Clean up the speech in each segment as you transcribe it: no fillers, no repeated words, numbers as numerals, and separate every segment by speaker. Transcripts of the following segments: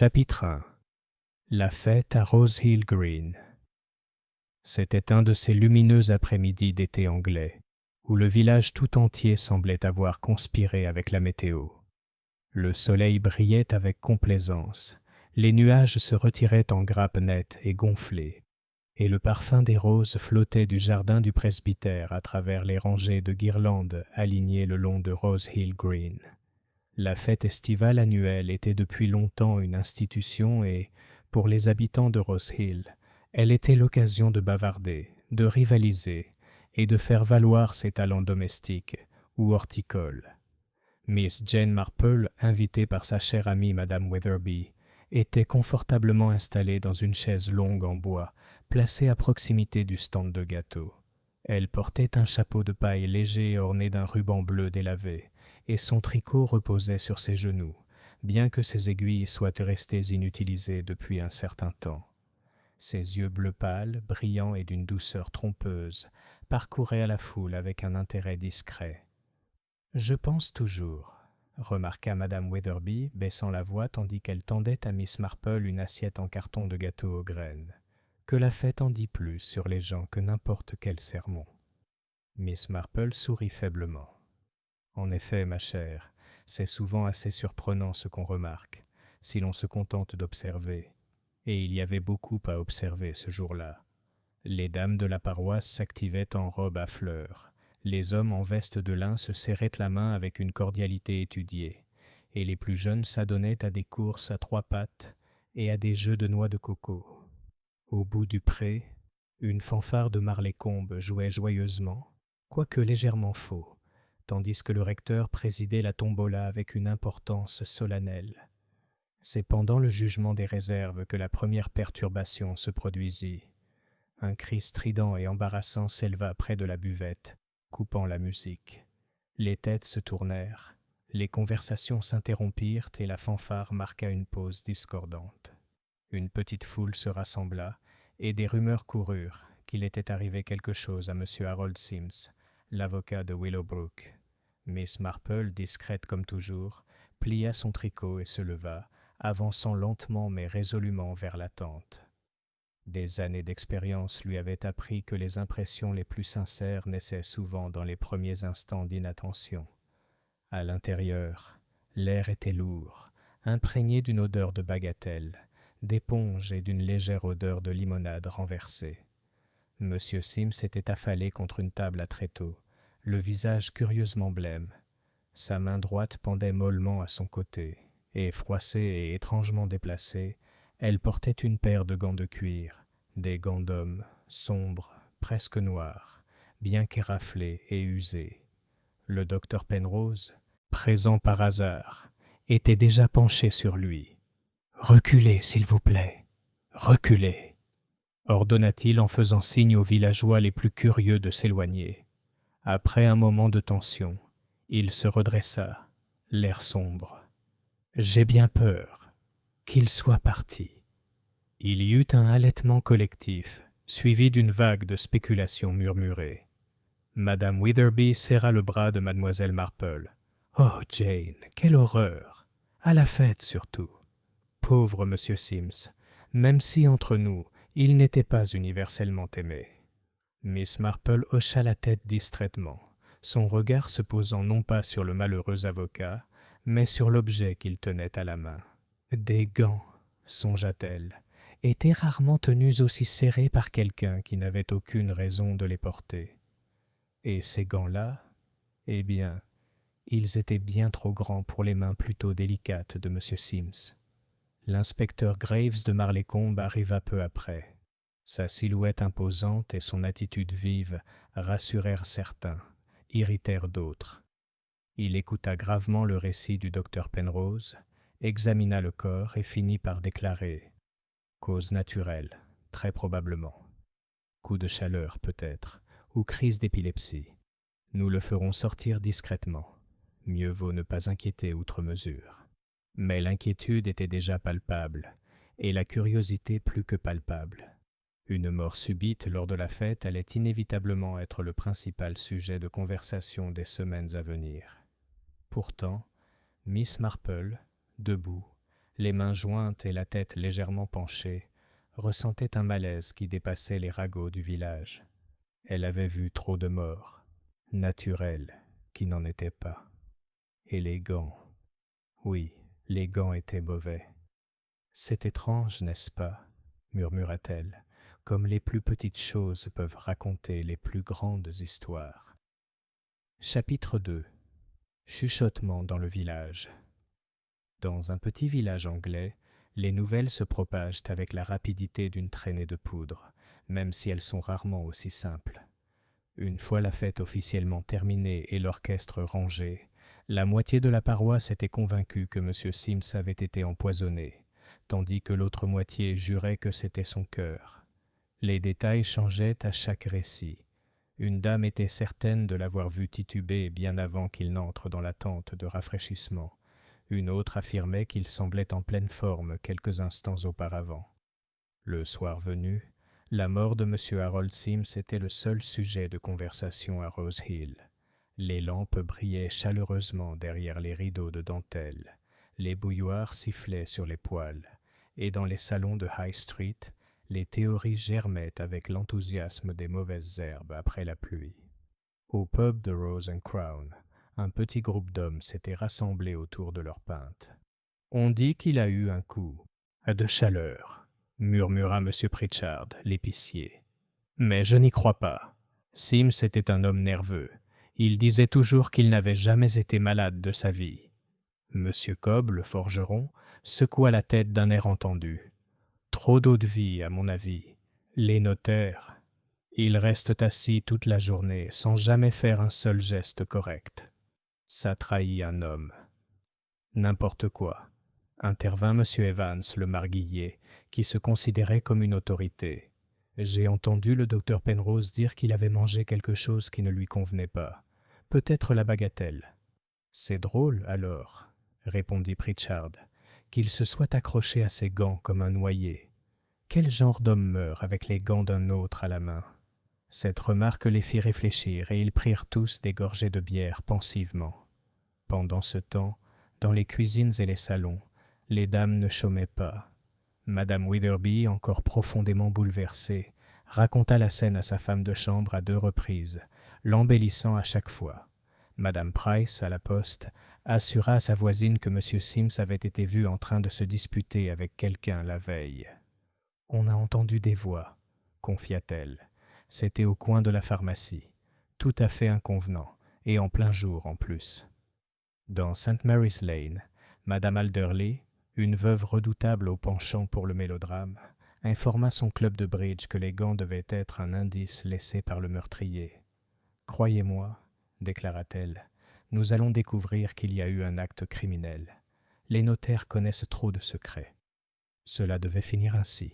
Speaker 1: Chapitre 1. La fête à Rose Hill Green. C'était un de ces lumineux après-midi d'été anglais, où le village tout entier semblait avoir conspiré avec la météo. Le soleil brillait avec complaisance, les nuages se retiraient en grappes nettes et gonflées, et le parfum des roses flottait du jardin du presbytère à travers les rangées de guirlandes alignées le long de Rose Hill Green. La fête estivale annuelle était depuis longtemps une institution et, pour les habitants de Rose Hill, elle était l'occasion de bavarder, de rivaliser et de faire valoir ses talents domestiques ou horticoles. Miss Jane Marple, invitée par sa chère amie Madame Wetherby, était confortablement installée dans une chaise longue en bois, placée à proximité du stand de gâteaux. Elle portait un chapeau de paille léger orné d'un ruban bleu délavé, et son tricot reposait sur ses genoux, bien que ses aiguilles soient restées inutilisées depuis un certain temps. Ses yeux bleu pâle, brillants et d'une douceur trompeuse, parcouraient la foule avec un intérêt discret. « Je pense toujours », remarqua Madame Wetherby, baissant la voix tandis qu'elle tendait à Miss Marple une assiette en carton de gâteau aux graines, « que la fête en dit plus sur les gens que n'importe quel sermon. » Miss Marple sourit faiblement. En effet, ma chère, c'est souvent assez surprenant ce qu'on remarque, si l'on se contente d'observer. Et il y avait beaucoup à observer ce jour-là. Les dames de la paroisse s'activaient en robes à fleurs, les hommes en veste de lin se serraient la main avec une cordialité étudiée, et les plus jeunes s'adonnaient à des courses à trois pattes et à des jeux de noix de coco. Au bout du pré, une fanfare de marles-et-combes jouait joyeusement, quoique légèrement faux, tandis que le recteur présidait la tombola avec une importance solennelle. C'est pendant le jugement des réserves que la première perturbation se produisit. Un cri strident et embarrassant s'éleva près de la buvette, coupant la musique. Les têtes se tournèrent, les conversations s'interrompirent et la fanfare marqua une pause discordante. Une petite foule se rassembla, et des rumeurs coururent qu'il était arrivé quelque chose à M. Harold Sims, l'avocat de Willowbrook. Miss Marple, discrète comme toujours, plia son tricot et se leva, avançant lentement mais résolument vers la tente. Des années d'expérience lui avaient appris que les impressions les plus sincères naissaient souvent dans les premiers instants d'inattention. À l'intérieur, l'air était lourd, imprégné d'une odeur de bagatelle, d'éponge et d'une légère odeur de limonade renversée. M. Sims était affalé contre une table à tréteaux, le visage curieusement blême. Sa main droite pendait mollement à son côté, et froissée et étrangement déplacée, elle portait une paire de gants de cuir, des gants d'homme, sombres, presque noirs, bien qu'éraflés et usés. Le docteur Penrose, présent par hasard, était déjà penché sur lui. « Reculez, s'il vous plaît, reculez !» ordonna-t-il en faisant signe aux villageois les plus curieux de s'éloigner. Après un moment de tension, il se redressa, l'air sombre. « J'ai bien peur qu'il soit parti. » Il y eut un halètement collectif, suivi d'une vague de spéculations murmurées. Madame Wetherby serra le bras de mademoiselle Marple. « Oh, Jane, quelle horreur! À la fête, surtout. Pauvre monsieur Sims, même si entre nous, il n'était pas universellement aimé. » Miss Marple hocha la tête distraitement, son regard se posant non pas sur le malheureux avocat, mais sur l'objet qu'il tenait à la main. Des gants, songea-t-elle, étaient rarement tenus aussi serrés par quelqu'un qui n'avait aucune raison de les porter. Et ces gants-là, eh bien, ils étaient bien trop grands pour les mains plutôt délicates de M. Sims. L'inspecteur Graves de Marles-et-Combes arriva peu après. Sa silhouette imposante et son attitude vive rassurèrent certains, irritèrent d'autres. Il écouta gravement le récit du docteur Penrose, examina le corps et finit par déclarer « Cause naturelle, très probablement. Coup de chaleur peut-être, ou crise d'épilepsie. Nous le ferons sortir discrètement. Mieux vaut ne pas inquiéter outre mesure. » Mais l'inquiétude était déjà palpable, et la curiosité plus que palpable. Une mort subite lors de la fête allait inévitablement être le principal sujet de conversation des semaines à venir. Pourtant, Miss Marple, debout, les mains jointes et la tête légèrement penchée, ressentait un malaise qui dépassait les ragots du village. Elle avait vu trop de morts, naturels, qui n'en étaient pas. Et les gants, oui, les gants étaient mauvais. C'est étrange, n'est-ce pas, murmura-t-elle, comme les plus petites choses peuvent raconter les plus grandes histoires. Chapitre 2. Chuchotement dans le village. Dans un petit village anglais, les nouvelles se propagent avec la rapidité d'une traînée de poudre, même si elles sont rarement aussi simples. Une fois la fête officiellement terminée et l'orchestre rangé, la moitié de la paroisse était convaincue que M. Sims avait été empoisonné, tandis que l'autre moitié jurait que c'était son cœur. Les détails changeaient à chaque récit. Une dame était certaine de l'avoir vu tituber bien avant qu'il n'entre dans la tente de rafraîchissement. Une autre affirmait qu'il semblait en pleine forme quelques instants auparavant. Le soir venu, la mort de M. Harold Sims était le seul sujet de conversation à Rose Hill. Les lampes brillaient chaleureusement derrière les rideaux de dentelle, les bouilloires sifflaient sur les poêles, et dans les salons de High Street, les théories germaient avec l'enthousiasme des mauvaises herbes après la pluie. Au pub de Rose and Crown, un petit groupe d'hommes s'était rassemblé autour de leur pinte. « On dit qu'il a eu un coup de chaleur », murmura M. Pritchard, l'épicier. « Mais je n'y crois pas. Sims était un homme nerveux. Il disait toujours qu'il n'avait jamais été malade de sa vie. » M. Cobb, le forgeron, secoua la tête d'un air entendu. « Trop d'eau-de-vie, à mon avis. Les notaires, ils restent assis toute la journée sans jamais faire un seul geste correct. Ça trahit un homme. » « N'importe quoi, » intervint M. Evans, le marguillier, qui se considérait comme une autorité. « J'ai entendu le docteur Penrose dire qu'il avait mangé quelque chose qui ne lui convenait pas. Peut-être la bagatelle. »« C'est drôle, alors, » répondit Pritchard, « qu'il se soit accroché à ses gants comme un noyé. Quel genre d'homme meurt avec les gants d'un autre à la main ?» Cette remarque les fit réfléchir et ils prirent tous des gorgées de bière pensivement. Pendant ce temps, dans les cuisines et les salons, les dames ne chômaient pas. Madame Witherby, encore profondément bouleversée, raconta la scène à sa femme de chambre à 2 reprises, l'embellissant à chaque fois. Madame Price, à la poste, assura à sa voisine que M. Sims avait été vu en train de se disputer avec quelqu'un la veille. « On a entendu des voix, » confia-t-elle. « C'était au coin de la pharmacie. Tout à fait inconvenant, et en plein jour en plus. » Dans St. Mary's Lane, Madame Alderley, une veuve redoutable au penchant pour le mélodrame, informa son club de bridge que les gants devaient être un indice laissé par le meurtrier. « Croyez-moi, » déclara-t-elle, « nous allons découvrir qu'il y a eu un acte criminel. Les notaires connaissent trop de secrets. » Cela devait finir ainsi.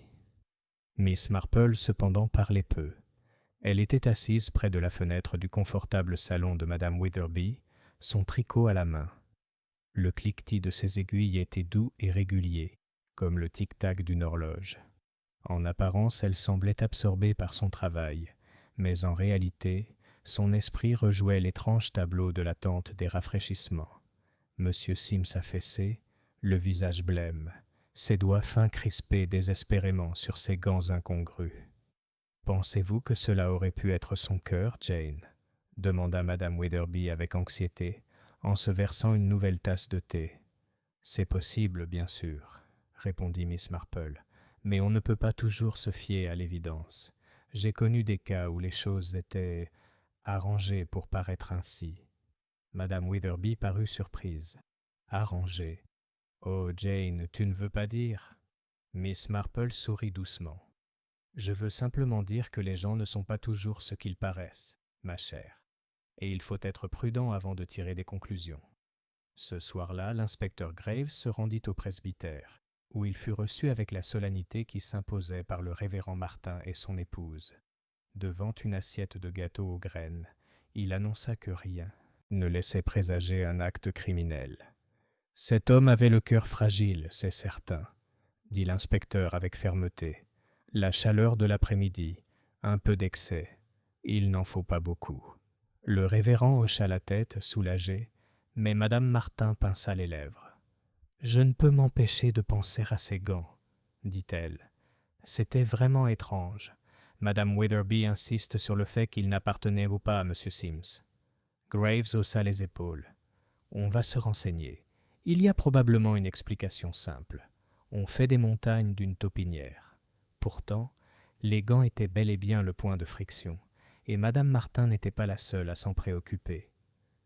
Speaker 1: Miss Marple, cependant, parlait peu. Elle était assise près de la fenêtre du confortable salon de Madame Witherby, son tricot à la main. Le cliquetis de ses aiguilles était doux et régulier, comme le tic-tac d'une horloge. En apparence, elle semblait absorbée par son travail, mais en réalité, son esprit rejouait l'étrange tableau de la tente des rafraîchissements. Monsieur Sims affaissé, le visage blême, ses doigts fins crispés désespérément sur ses gants incongrus. « Pensez-vous que cela aurait pu être son cœur, Jane ?» demanda Madame Witherby avec anxiété, en se versant une nouvelle tasse de thé. « C'est possible, bien sûr, » répondit Miss Marple, « mais on ne peut pas toujours se fier à l'évidence. J'ai connu des cas où les choses étaient arrangées pour paraître ainsi. » Madame Witherby parut surprise. « Arrangées ? Oh, Jane, tu ne veux pas dire ?» Miss Marple sourit doucement. « Je veux simplement dire que les gens ne sont pas toujours ce qu'ils paraissent, ma chère. Et il faut être prudent avant de tirer des conclusions. » Ce soir-là, l'inspecteur Graves se rendit au presbytère, où il fut reçu avec la solennité qui s'imposait par le révérend Martin et son épouse. Devant une assiette de gâteaux aux graines, il annonça que rien ne laissait présager un acte criminel. « Cet homme avait le cœur fragile, c'est certain, » dit l'inspecteur avec fermeté. « La chaleur de l'après-midi, un peu d'excès, il n'en faut pas beaucoup. » Le révérend hocha la tête, soulagé, mais Madame Martin pinça les lèvres. « Je ne peux m'empêcher de penser à ces gants, dit-elle. C'était vraiment étrange. Madame Witherby insiste sur le fait qu'ils n'appartenaient pas à M. Sims. Graves haussa les épaules. On va se renseigner. Il y a probablement une explication simple. On fait des montagnes d'une taupinière. Pourtant, les gants étaient bel et bien le point de friction, et Madame Martin n'était pas la seule à s'en préoccuper.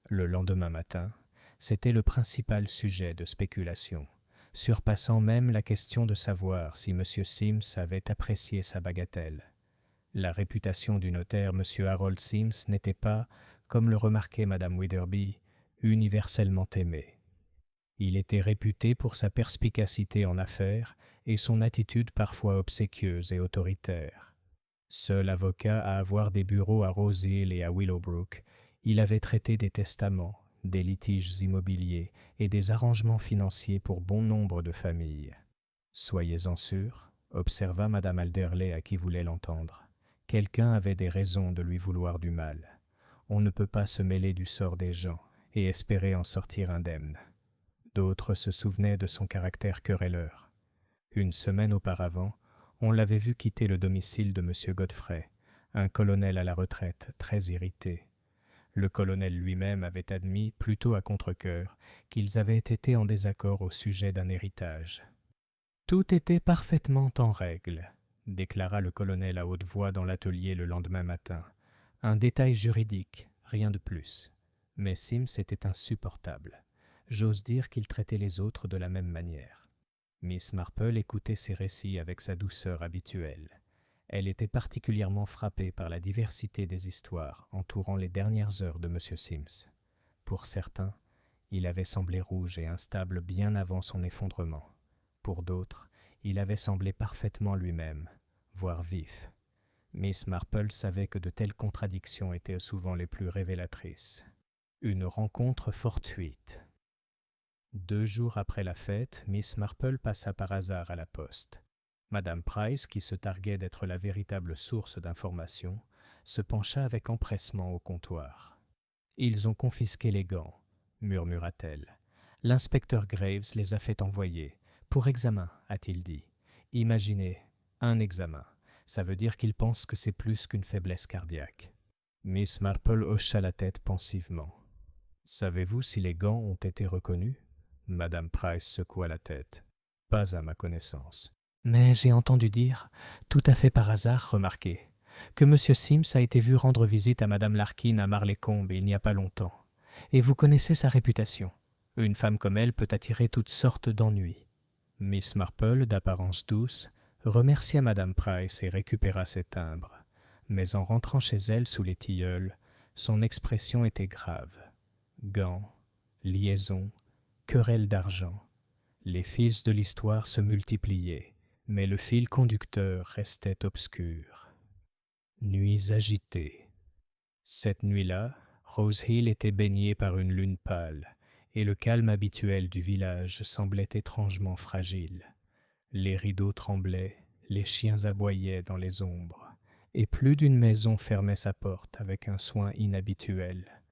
Speaker 1: Le lendemain matin, c'était le principal sujet de spéculation, surpassant même la question de savoir si M. Sims avait apprécié sa bagatelle. La réputation du notaire M. Harold Sims n'était pas, comme le remarquait Madame Witherby, universellement aimée. Il était réputé pour sa perspicacité en affaires et son attitude parfois obséquieuse et autoritaire. Seul avocat à avoir des bureaux à Rose Hill et à Willowbrook, il avait traité des testaments, des litiges immobiliers et des arrangements financiers pour bon nombre de familles. « Soyez-en sûr, observa Madame Alderley à qui voulait l'entendre. Quelqu'un avait des raisons de lui vouloir du mal. On ne peut pas se mêler du sort des gens et espérer en sortir indemne. D'autres se souvenaient de son caractère querelleur. Une semaine auparavant, on l'avait vu quitter le domicile de M. Godfrey, un colonel à la retraite, très irrité. Le colonel lui-même avait admis, plutôt à contre-cœur, qu'ils avaient été en désaccord au sujet d'un héritage. Tout était parfaitement en règle, déclara le colonel à haute voix dans l'atelier le lendemain matin. Un détail juridique, rien de plus. Mais Sims était insupportable. J'ose dire qu'il traitait les autres de la même manière. Miss Marple écoutait ses récits avec sa douceur habituelle. Elle était particulièrement frappée par la diversité des histoires entourant les dernières heures de M. Sims. Pour certains, il avait semblé rouge et instable bien avant son effondrement. Pour d'autres, il avait semblé parfaitement lui-même, voire vif. Miss Marple savait que de telles contradictions étaient souvent les plus révélatrices. Une rencontre fortuite. 2 jours après la fête, Miss Marple passa par hasard à la poste. Madame Price, qui se targuait d'être la véritable source d'informations, se pencha avec empressement au comptoir. « Ils ont confisqué les gants, » murmura-t-elle. « L'inspecteur Graves les a fait envoyer. Pour examen, a-t-il dit. Imaginez, un examen. Ça veut dire qu'il pense que c'est plus qu'une faiblesse cardiaque. » Miss Marple hocha la tête pensivement. « Savez-vous si les gants ont été reconnus ?» Madame Price secoua la tête. « Pas à ma connaissance. » « Mais j'ai entendu dire, tout à fait par hasard, remarquez, que M. Sims a été vu rendre visite à Madame Larkin à Marleycombe il n'y a pas longtemps. Et vous connaissez sa réputation. Une femme comme elle peut attirer toutes sortes d'ennuis. » Miss Marple, d'apparence douce, remercia Madame Price et récupéra ses timbres. Mais en rentrant chez elle sous les tilleuls, son expression était grave. Gants, liaisons, querelles d'argent. Les fils de l'histoire se multipliaient, mais le fil conducteur restait obscur. Nuits agitées. Cette nuit-là, Rose Hill était baignée par une lune pâle, et le calme habituel du village semblait étrangement fragile. Les rideaux tremblaient, les chiens aboyaient dans les ombres, et plus d'une maison fermait sa porte avec un soin inhabituel.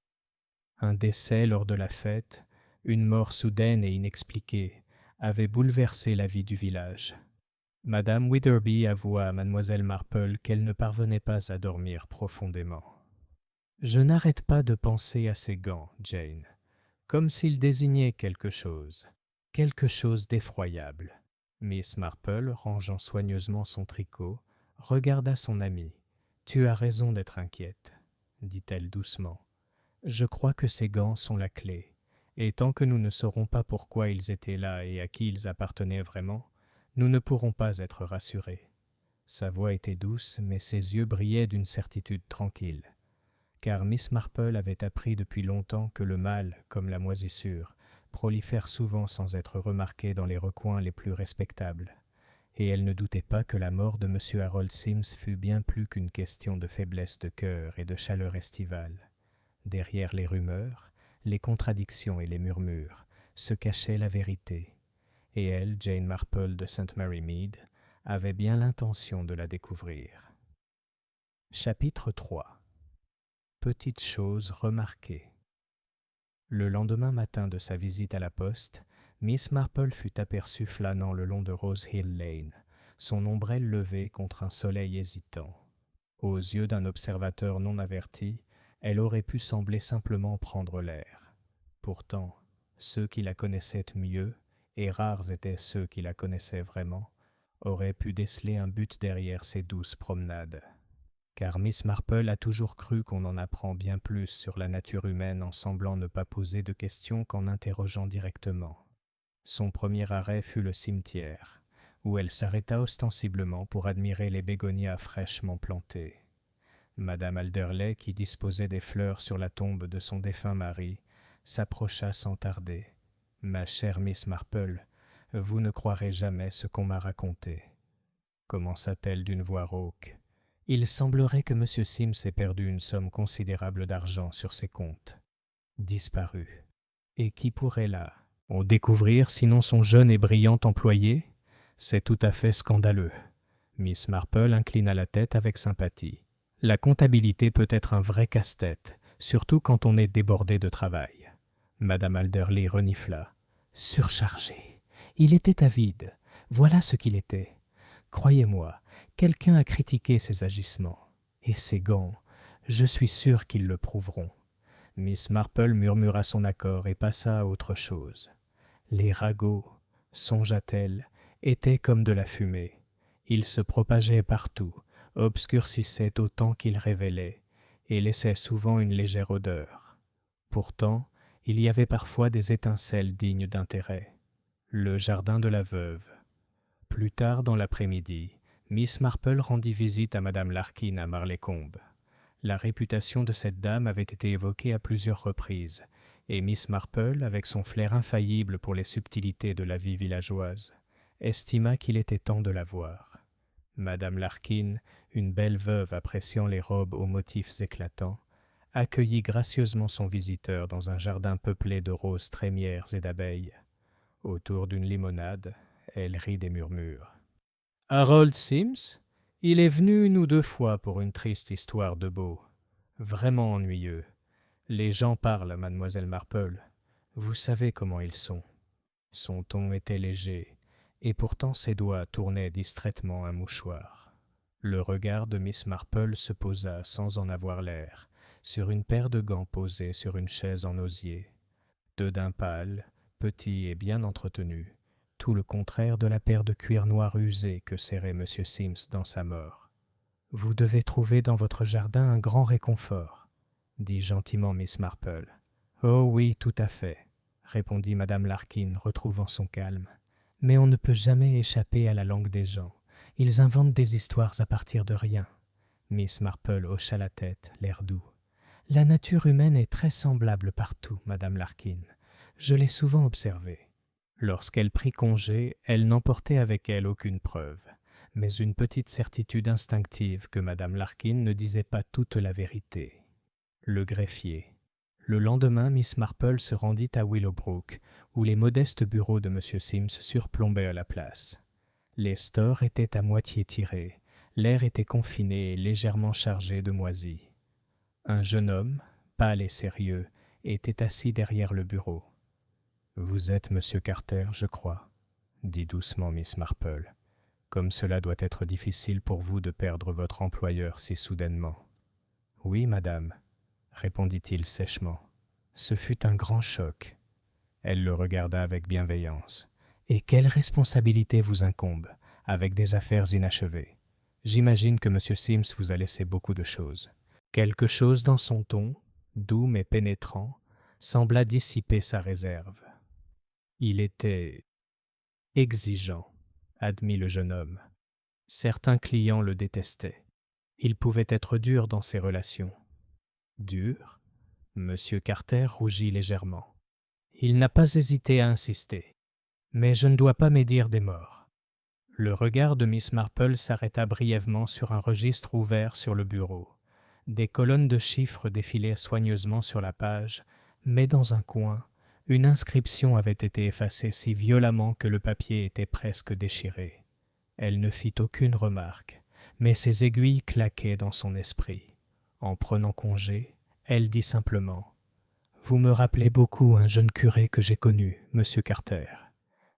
Speaker 1: Un décès lors de la fête, une mort soudaine et inexpliquée, avait bouleversé la vie du village. Madame Witherby avoua à Mademoiselle Marple qu'elle ne parvenait pas à dormir profondément. « Je n'arrête pas de penser à ces gants, Jane, comme s'ils désignaient quelque chose d'effroyable. » Miss Marple, rangeant soigneusement son tricot, regarda son amie. « Tu as raison d'être inquiète, » dit-elle doucement. « Je crois que ces gants sont la clé, et tant que nous ne saurons pas pourquoi ils étaient là et à qui ils appartenaient vraiment, nous ne pourrons pas être rassurés. » Sa voix était douce, mais ses yeux brillaient d'une certitude tranquille. Car Miss Marple avait appris depuis longtemps que le mal, comme la moisissure, prolifère souvent sans être remarqué dans les recoins les plus respectables, et elle ne doutait pas que la mort de M. Harold Sims fût bien plus qu'une question de faiblesse de cœur et de chaleur estivale. Derrière les rumeurs, les contradictions et les murmures, se cachait la vérité, et elle, Jane Marple de St. Mary Mead, avait bien l'intention de la découvrir. Chapitre 3. Petites choses remarquées. Le lendemain matin de sa visite à la poste, Miss Marple fut aperçue flânant le long de Rose Hill Lane, son ombrelle levée contre un soleil hésitant. Aux yeux d'un observateur non averti, elle aurait pu sembler simplement prendre l'air. Pourtant, ceux qui la connaissaient mieux, et rares étaient ceux qui la connaissaient vraiment, auraient pu déceler un but derrière ces douces promenades. Car Miss Marple a toujours cru qu'on en apprend bien plus sur la nature humaine en semblant ne pas poser de questions qu'en interrogeant directement. Son premier arrêt fut le cimetière, où elle s'arrêta ostensiblement pour admirer les bégonias fraîchement plantées. Madame Alderley, qui disposait des fleurs sur la tombe de son défunt mari, s'approcha sans tarder. « Ma chère Miss Marple, vous ne croirez jamais ce qu'on m'a raconté. » commença-t-elle d'une voix rauque. « Il semblerait que M. Sims ait perdu une somme considérable d'argent sur ses comptes. Disparu. Et qui pourrait là en découvrir sinon son jeune et brillant employé? C'est tout à fait scandaleux. » Miss Marple inclina la tête avec sympathie. « La comptabilité peut être un vrai casse-tête, surtout quand on est débordé de travail. » Madame Alderley renifla. « Surchargé. Il était avide. Voilà ce qu'il était. Croyez-moi, quelqu'un a critiqué ses agissements. Et ses gants, je suis sûr qu'ils le prouveront. » Miss Marple murmura son accord et passa à autre chose. Les ragots, songea-t-elle, étaient comme de la fumée. Ils se propageaient partout, obscurcissaient autant qu'ils révélaient, et laissaient souvent une légère odeur. Pourtant, il y avait parfois des étincelles dignes d'intérêt. Le jardin de la veuve. Plus tard dans l'après-midi, Miss Marple rendit visite à Madame Larkin à Marleycombe. La réputation de cette dame avait été évoquée à plusieurs reprises, et Miss Marple, avec son flair infaillible pour les subtilités de la vie villageoise, estima qu'il était temps de la voir. Madame Larkin, une belle veuve appréciant les robes aux motifs éclatants, accueillit gracieusement son visiteur dans un jardin peuplé de roses trémières et d'abeilles. Autour d'une limonade, elle rit des murmures. « Harold Sims ? Il est venu 1 ou 2 fois pour une triste histoire de beau. Vraiment ennuyeux. Les gens parlent, mademoiselle Marple. Vous savez comment ils sont. » Son ton était léger, et pourtant ses doigts tournaient distraitement un mouchoir. Le regard de Miss Marple se posa, sans en avoir l'air, sur une paire de gants posés sur une chaise en osier. 2 daims pâles, petits et bien entretenus, tout le contraire de la paire de cuir noir usé que serrait M. Sims dans sa mort. « Vous devez trouver dans votre jardin un grand réconfort, » dit gentiment Miss Marple. « Oh oui, tout à fait, » répondit Madame Larkin, retrouvant son calme. « Mais on ne peut jamais échapper à la langue des gens. Ils inventent des histoires à partir de rien. » Miss Marple hocha la tête, l'air doux. « La nature humaine est très semblable partout, Madame Larkin. Je l'ai souvent observé. » Lorsqu'elle prit congé, elle n'emportait avec elle aucune preuve, mais une petite certitude instinctive que Madame Larkin ne disait pas toute la vérité. Le greffier. Le lendemain, Miss Marple se rendit à Willowbrook, où les modestes bureaux de M. Sims surplombaient la place. Les stores étaient à moitié tirés, l'air était confiné et légèrement chargé de moisis. Un jeune homme, pâle et sérieux, était assis derrière le bureau. « Vous êtes M. Carter, je crois, » dit doucement Miss Marple. « Comme cela doit être difficile pour vous de perdre votre employeur si soudainement. »« Oui, madame, » répondit-il sèchement. « Ce fut un grand choc. » Elle le regarda avec bienveillance. « Et quelle responsabilité vous incombe, avec des affaires inachevées? J'imagine que M. Sims vous a laissé beaucoup de choses. » Quelque chose dans son ton, doux mais pénétrant, sembla dissiper sa réserve. Il était exigeant, admit le jeune homme. Certains clients le détestaient. Il pouvait être dur dans ses relations. Dur? Monsieur Carter rougit légèrement. Il n'a pas hésité à insister. Mais je ne dois pas médire des morts. Le regard de Miss Marple s'arrêta brièvement sur un registre ouvert sur le bureau. Des colonnes de chiffres défilaient soigneusement sur la page, mais dans un coin, une inscription avait été effacée si violemment que le papier était presque déchiré. Elle ne fit aucune remarque, mais ses aiguilles claquaient dans son esprit. En prenant congé, elle dit simplement « Vous me rappelez beaucoup un jeune curé que j'ai connu, Monsieur Carter.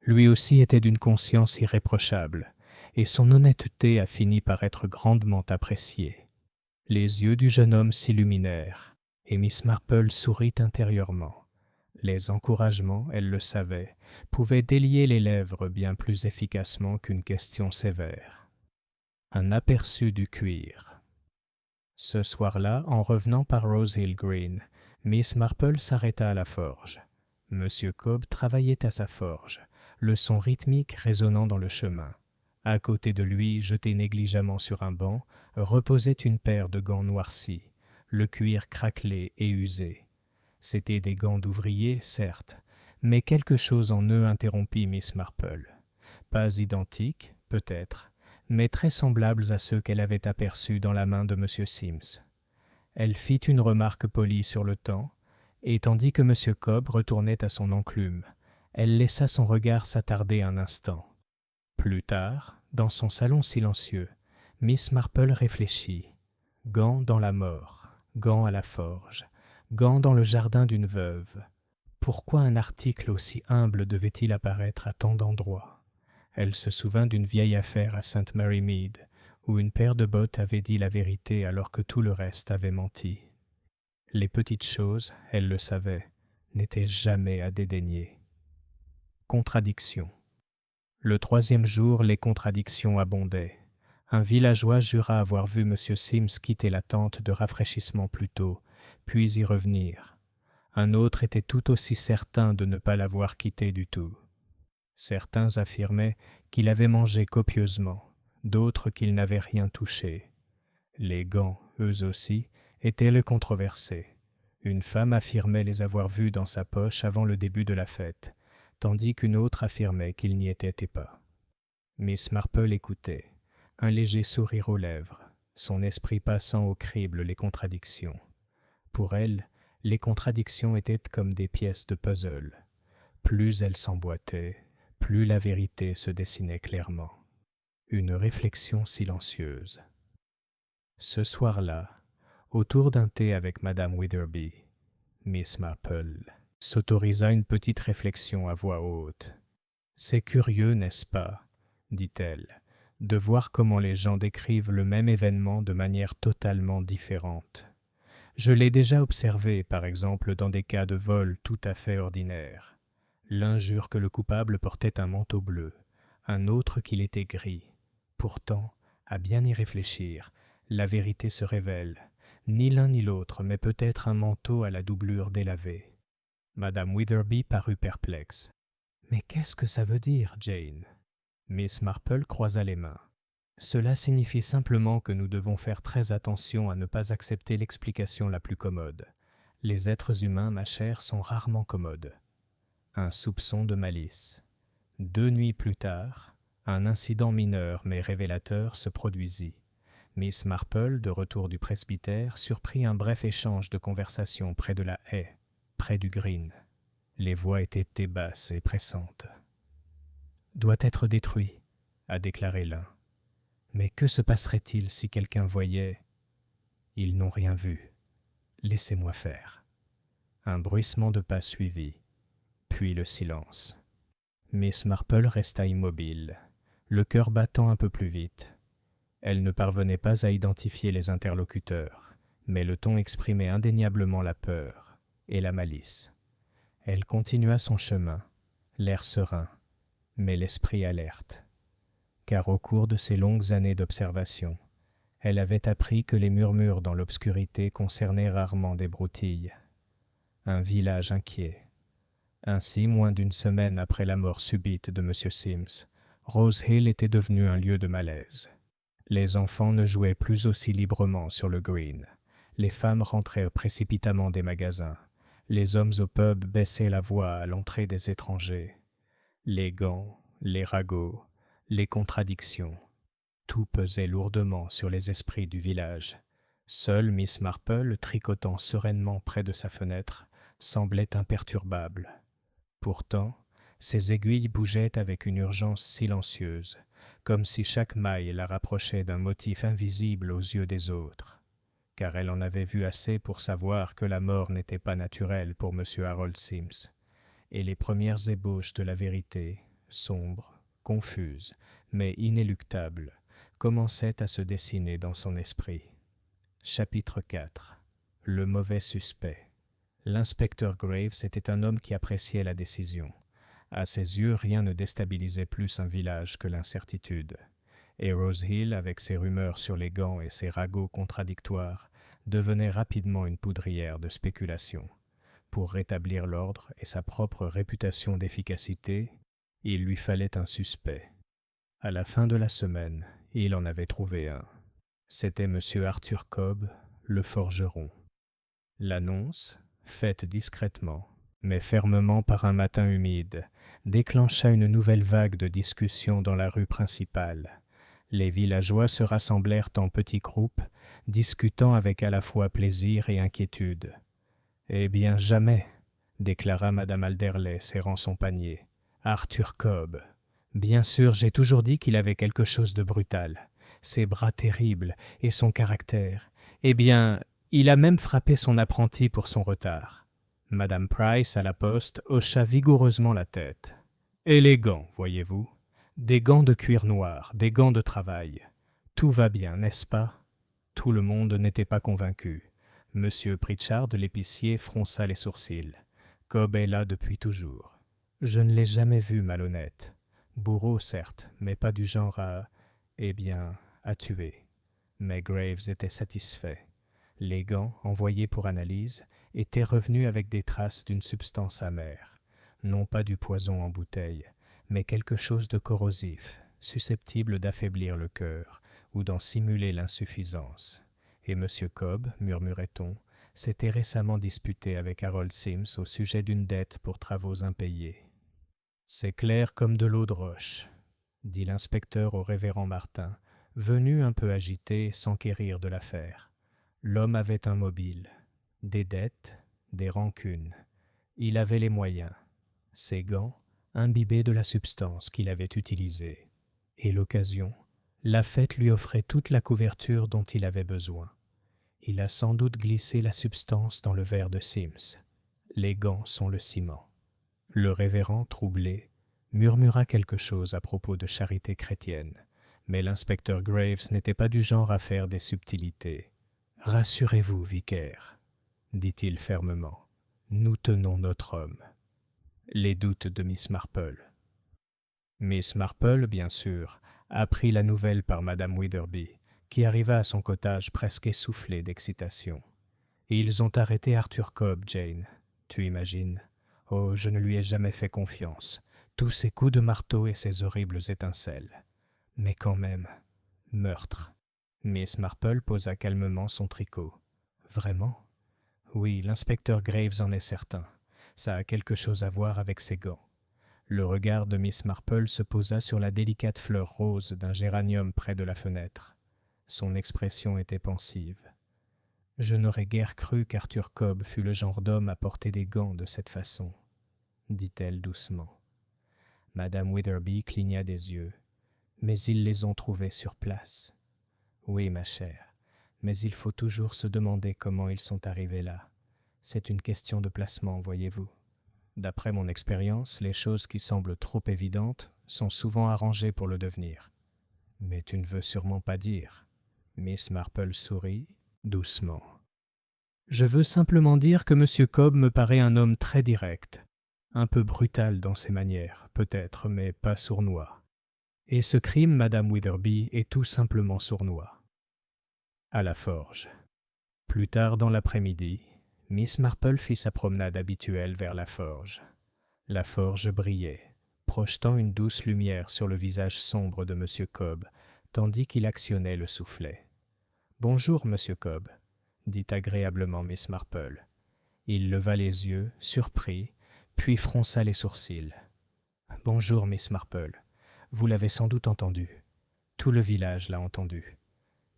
Speaker 1: Lui aussi était d'une conscience irréprochable, et son honnêteté a fini par être grandement appréciée. Les yeux du jeune homme s'illuminèrent, et Miss Marple sourit intérieurement. Les encouragements, elle le savait, pouvaient délier les lèvres bien plus efficacement qu'une question sévère. Un aperçu du cuir. Ce soir-là, en revenant par Rose Hill Green, Miss Marple s'arrêta à la forge. Monsieur Cobb travaillait à sa forge, le son rythmique résonnant dans le chemin. À côté de lui, jeté négligemment sur un banc, reposait une paire de gants noircis, le cuir craquelé et usé. C'étaient des gants d'ouvrier, certes, mais quelque chose en eux interrompit Miss Marple. Pas identiques, peut-être, mais très semblables à ceux qu'elle avait aperçus dans la main de M. Sims. Elle fit une remarque polie sur le temps, et tandis que M. Cobb retournait à son enclume, elle laissa son regard s'attarder un instant. Plus tard, dans son salon silencieux, Miss Marple réfléchit. Gants dans la mort, gants à la forge, gants dans le jardin d'une veuve. Pourquoi un article aussi humble devait-il apparaître à tant d'endroits? Elle se souvint d'une vieille affaire à St. Mary Mead, où une paire de bottes avait dit la vérité alors que tout le reste avait menti. Les petites choses, elle le savait, n'étaient jamais à dédaigner. Contradiction. Le troisième jour, les contradictions abondaient. Un villageois jura avoir vu M. Sims quitter la tente de rafraîchissement plus tôt, puis y revenir. Un autre était tout aussi certain de ne pas l'avoir quitté du tout. Certains affirmaient qu'il avait mangé copieusement, d'autres qu'il n'avait rien touché. Les gants, eux aussi, étaient le controversé. Une femme affirmait les avoir vus dans sa poche avant le début de la fête, tandis qu'une autre affirmait qu'il n'y était pas. Miss Marple écoutait, un léger sourire aux lèvres, son esprit passant au crible les contradictions. Pour elle, les contradictions étaient comme des pièces de puzzle. Plus elles s'emboîtaient, plus la vérité se dessinait clairement. Une réflexion silencieuse. Ce soir-là, autour d'un thé avec Madame Witherby, Miss Marple s'autorisa une petite réflexion à voix haute. « C'est curieux, n'est-ce pas, dit-elle, de voir comment les gens décrivent le même événement de manière totalement différente. Je l'ai déjà observé, par exemple, dans des cas de vol tout à fait ordinaires. L'un jure que le coupable portait un manteau bleu, un autre qu'il était gris. Pourtant, à bien y réfléchir, la vérité se révèle. Ni l'un ni l'autre, mais peut-être un manteau à la doublure délavée. » Madame Witherby parut perplexe. « Mais qu'est-ce que ça veut dire, Jane ?» Miss Marple croisa les mains. « Cela signifie simplement que nous devons faire très attention à ne pas accepter l'explication la plus commode. Les êtres humains, ma chère, sont rarement commodes. » Un soupçon de malice. 2 nuits plus tard, un incident mineur mais révélateur se produisit. Miss Marple, de retour du presbytère, surprit un bref échange de conversation près de la haie, près du green. Les voix étaient basses et pressantes. « Doit être détruit, » a déclaré l'un. « Mais que se passerait-il si quelqu'un voyait... » « Ils n'ont rien vu. Laissez-moi faire. » Un bruissement de pas suivit, puis le silence. Miss Marple resta immobile, le cœur battant un peu plus vite. Elle ne parvenait pas à identifier les interlocuteurs, mais le ton exprimait indéniablement la peur et la malice. Elle continua son chemin, l'air serein, mais l'esprit alerte. Car au cours de ces longues années d'observation, elle avait appris que les murmures dans l'obscurité concernaient rarement des broutilles. Un village inquiet. Ainsi, moins d'une semaine après la mort subite de M. Sims, Rose Hill était devenu un lieu de malaise. Les enfants ne jouaient plus aussi librement sur le green. Les femmes rentraient précipitamment des magasins. Les hommes au pub baissaient la voix à l'entrée des étrangers. Les gants, les ragots, les contradictions. Tout pesait lourdement sur les esprits du village. Seule Miss Marple, tricotant sereinement près de sa fenêtre, semblait imperturbable. Pourtant, ses aiguilles bougeaient avec une urgence silencieuse, comme si chaque maille la rapprochait d'un motif invisible aux yeux des autres, car elle en avait vu assez pour savoir que la mort n'était pas naturelle pour M. Harold Sims, et les premières ébauches de la vérité sombre, confuse, mais inéluctable, commençait à se dessiner dans son esprit. Chapitre 4. Le mauvais suspect. L'inspecteur Graves était un homme qui appréciait la décision. À ses yeux, rien ne déstabilisait plus un village que l'incertitude. Et Rose Hill, avec ses rumeurs sur les gants et ses ragots contradictoires, devenait rapidement une poudrière de spéculation. Pour rétablir l'ordre et sa propre réputation d'efficacité, il lui fallait un suspect. À la fin de la semaine, il en avait trouvé un. C'était M. Arthur Cobb, le forgeron. L'annonce, faite discrètement, mais fermement par un matin humide, déclencha une nouvelle vague de discussions dans la rue principale. Les villageois se rassemblèrent en petits groupes, discutant avec à la fois plaisir et inquiétude. « Eh bien, jamais !» déclara Madame Alderley, serrant son panier. « Arthur Cobb. Bien sûr, j'ai toujours dit qu'il avait quelque chose de brutal. Ses bras terribles et son caractère. Eh bien, il a même frappé son apprenti pour son retard. » Madame Price, à la poste, hocha vigoureusement la tête. « Et les gants, voyez-vous ? Des gants de cuir noir, des gants de travail. Tout va bien, n'est-ce pas ?» Tout le monde n'était pas convaincu. Monsieur Pritchard, l'épicier, fronça les sourcils. « Cobb est là depuis toujours. Je ne l'ai jamais vu malhonnête. Bourreau, certes, mais pas du genre à... eh bien, à tuer. » Mais Graves était satisfait. Les gants, envoyés pour analyse, étaient revenus avec des traces d'une substance amère. Non pas du poison en bouteille, mais quelque chose de corrosif, susceptible d'affaiblir le cœur ou d'en simuler l'insuffisance. Et M. Cobb, murmurait-on, s'était récemment disputé avec Harold Sims au sujet d'une dette pour travaux impayés. « C'est clair comme de l'eau de roche », dit l'inspecteur au révérend Martin, venu un peu agité et s'enquérir de l'affaire. L'homme avait un mobile, des dettes, des rancunes. Il avait les moyens. Ses gants, imbibés de la substance qu'il avait utilisée. Et l'occasion, la fête lui offrait toute la couverture dont il avait besoin. Il a sans doute glissé la substance dans le verre de Sims. Les gants sont le ciment. Le révérend, troublé, murmura quelque chose à propos de charité chrétienne, mais l'inspecteur Graves n'était pas du genre à faire des subtilités. « Rassurez-vous, vicaire, » dit-il fermement. « Nous tenons notre homme. » Les doutes de Miss Marple. Miss Marple, bien sûr, apprit la nouvelle par Madame Witherby, qui arriva à son cottage presque essoufflée d'excitation. « Ils ont arrêté Arthur Cobb, Jane. Tu imagines ? Oh, je ne lui ai jamais fait confiance. Tous ces coups de marteau et ces horribles étincelles. Mais quand même, meurtre. » Miss Marple posa calmement son tricot. « Vraiment ? Oui, l'inspecteur Graves en est certain. Ça a quelque chose à voir avec ses gants. » Le regard de Miss Marple se posa sur la délicate fleur rose d'un géranium près de la fenêtre. Son expression était pensive. « Je n'aurais guère cru qu'Arthur Cobb fût le genre d'homme à porter des gants de cette façon, » dit-elle doucement. Madame Witherby cligna des yeux. « Mais ils les ont trouvés sur place. » « Oui, ma chère, mais il faut toujours se demander comment ils sont arrivés là. C'est une question de placement, voyez-vous. D'après mon expérience, les choses qui semblent trop évidentes sont souvent arrangées pour le devenir. » « Mais tu ne veux sûrement pas dire. » Miss Marple sourit doucement. « Je veux simplement dire que M. Cobb me paraît un homme très direct, un peu brutal dans ses manières, peut-être, mais pas sournois. Et ce crime, Madame Witherby, est tout simplement sournois. » À la forge. Plus tard dans l'après-midi, Miss Marple fit sa promenade habituelle vers la forge. La forge brillait, projetant une douce lumière sur le visage sombre de M. Cobb, tandis qu'il actionnait le soufflet. « Bonjour, M. Cobb, » dit agréablement Miss Marple. Il leva les yeux, surpris, puis fronça les sourcils. « Bonjour, Miss Marple. Vous l'avez sans doute entendu. Tout le village l'a entendu.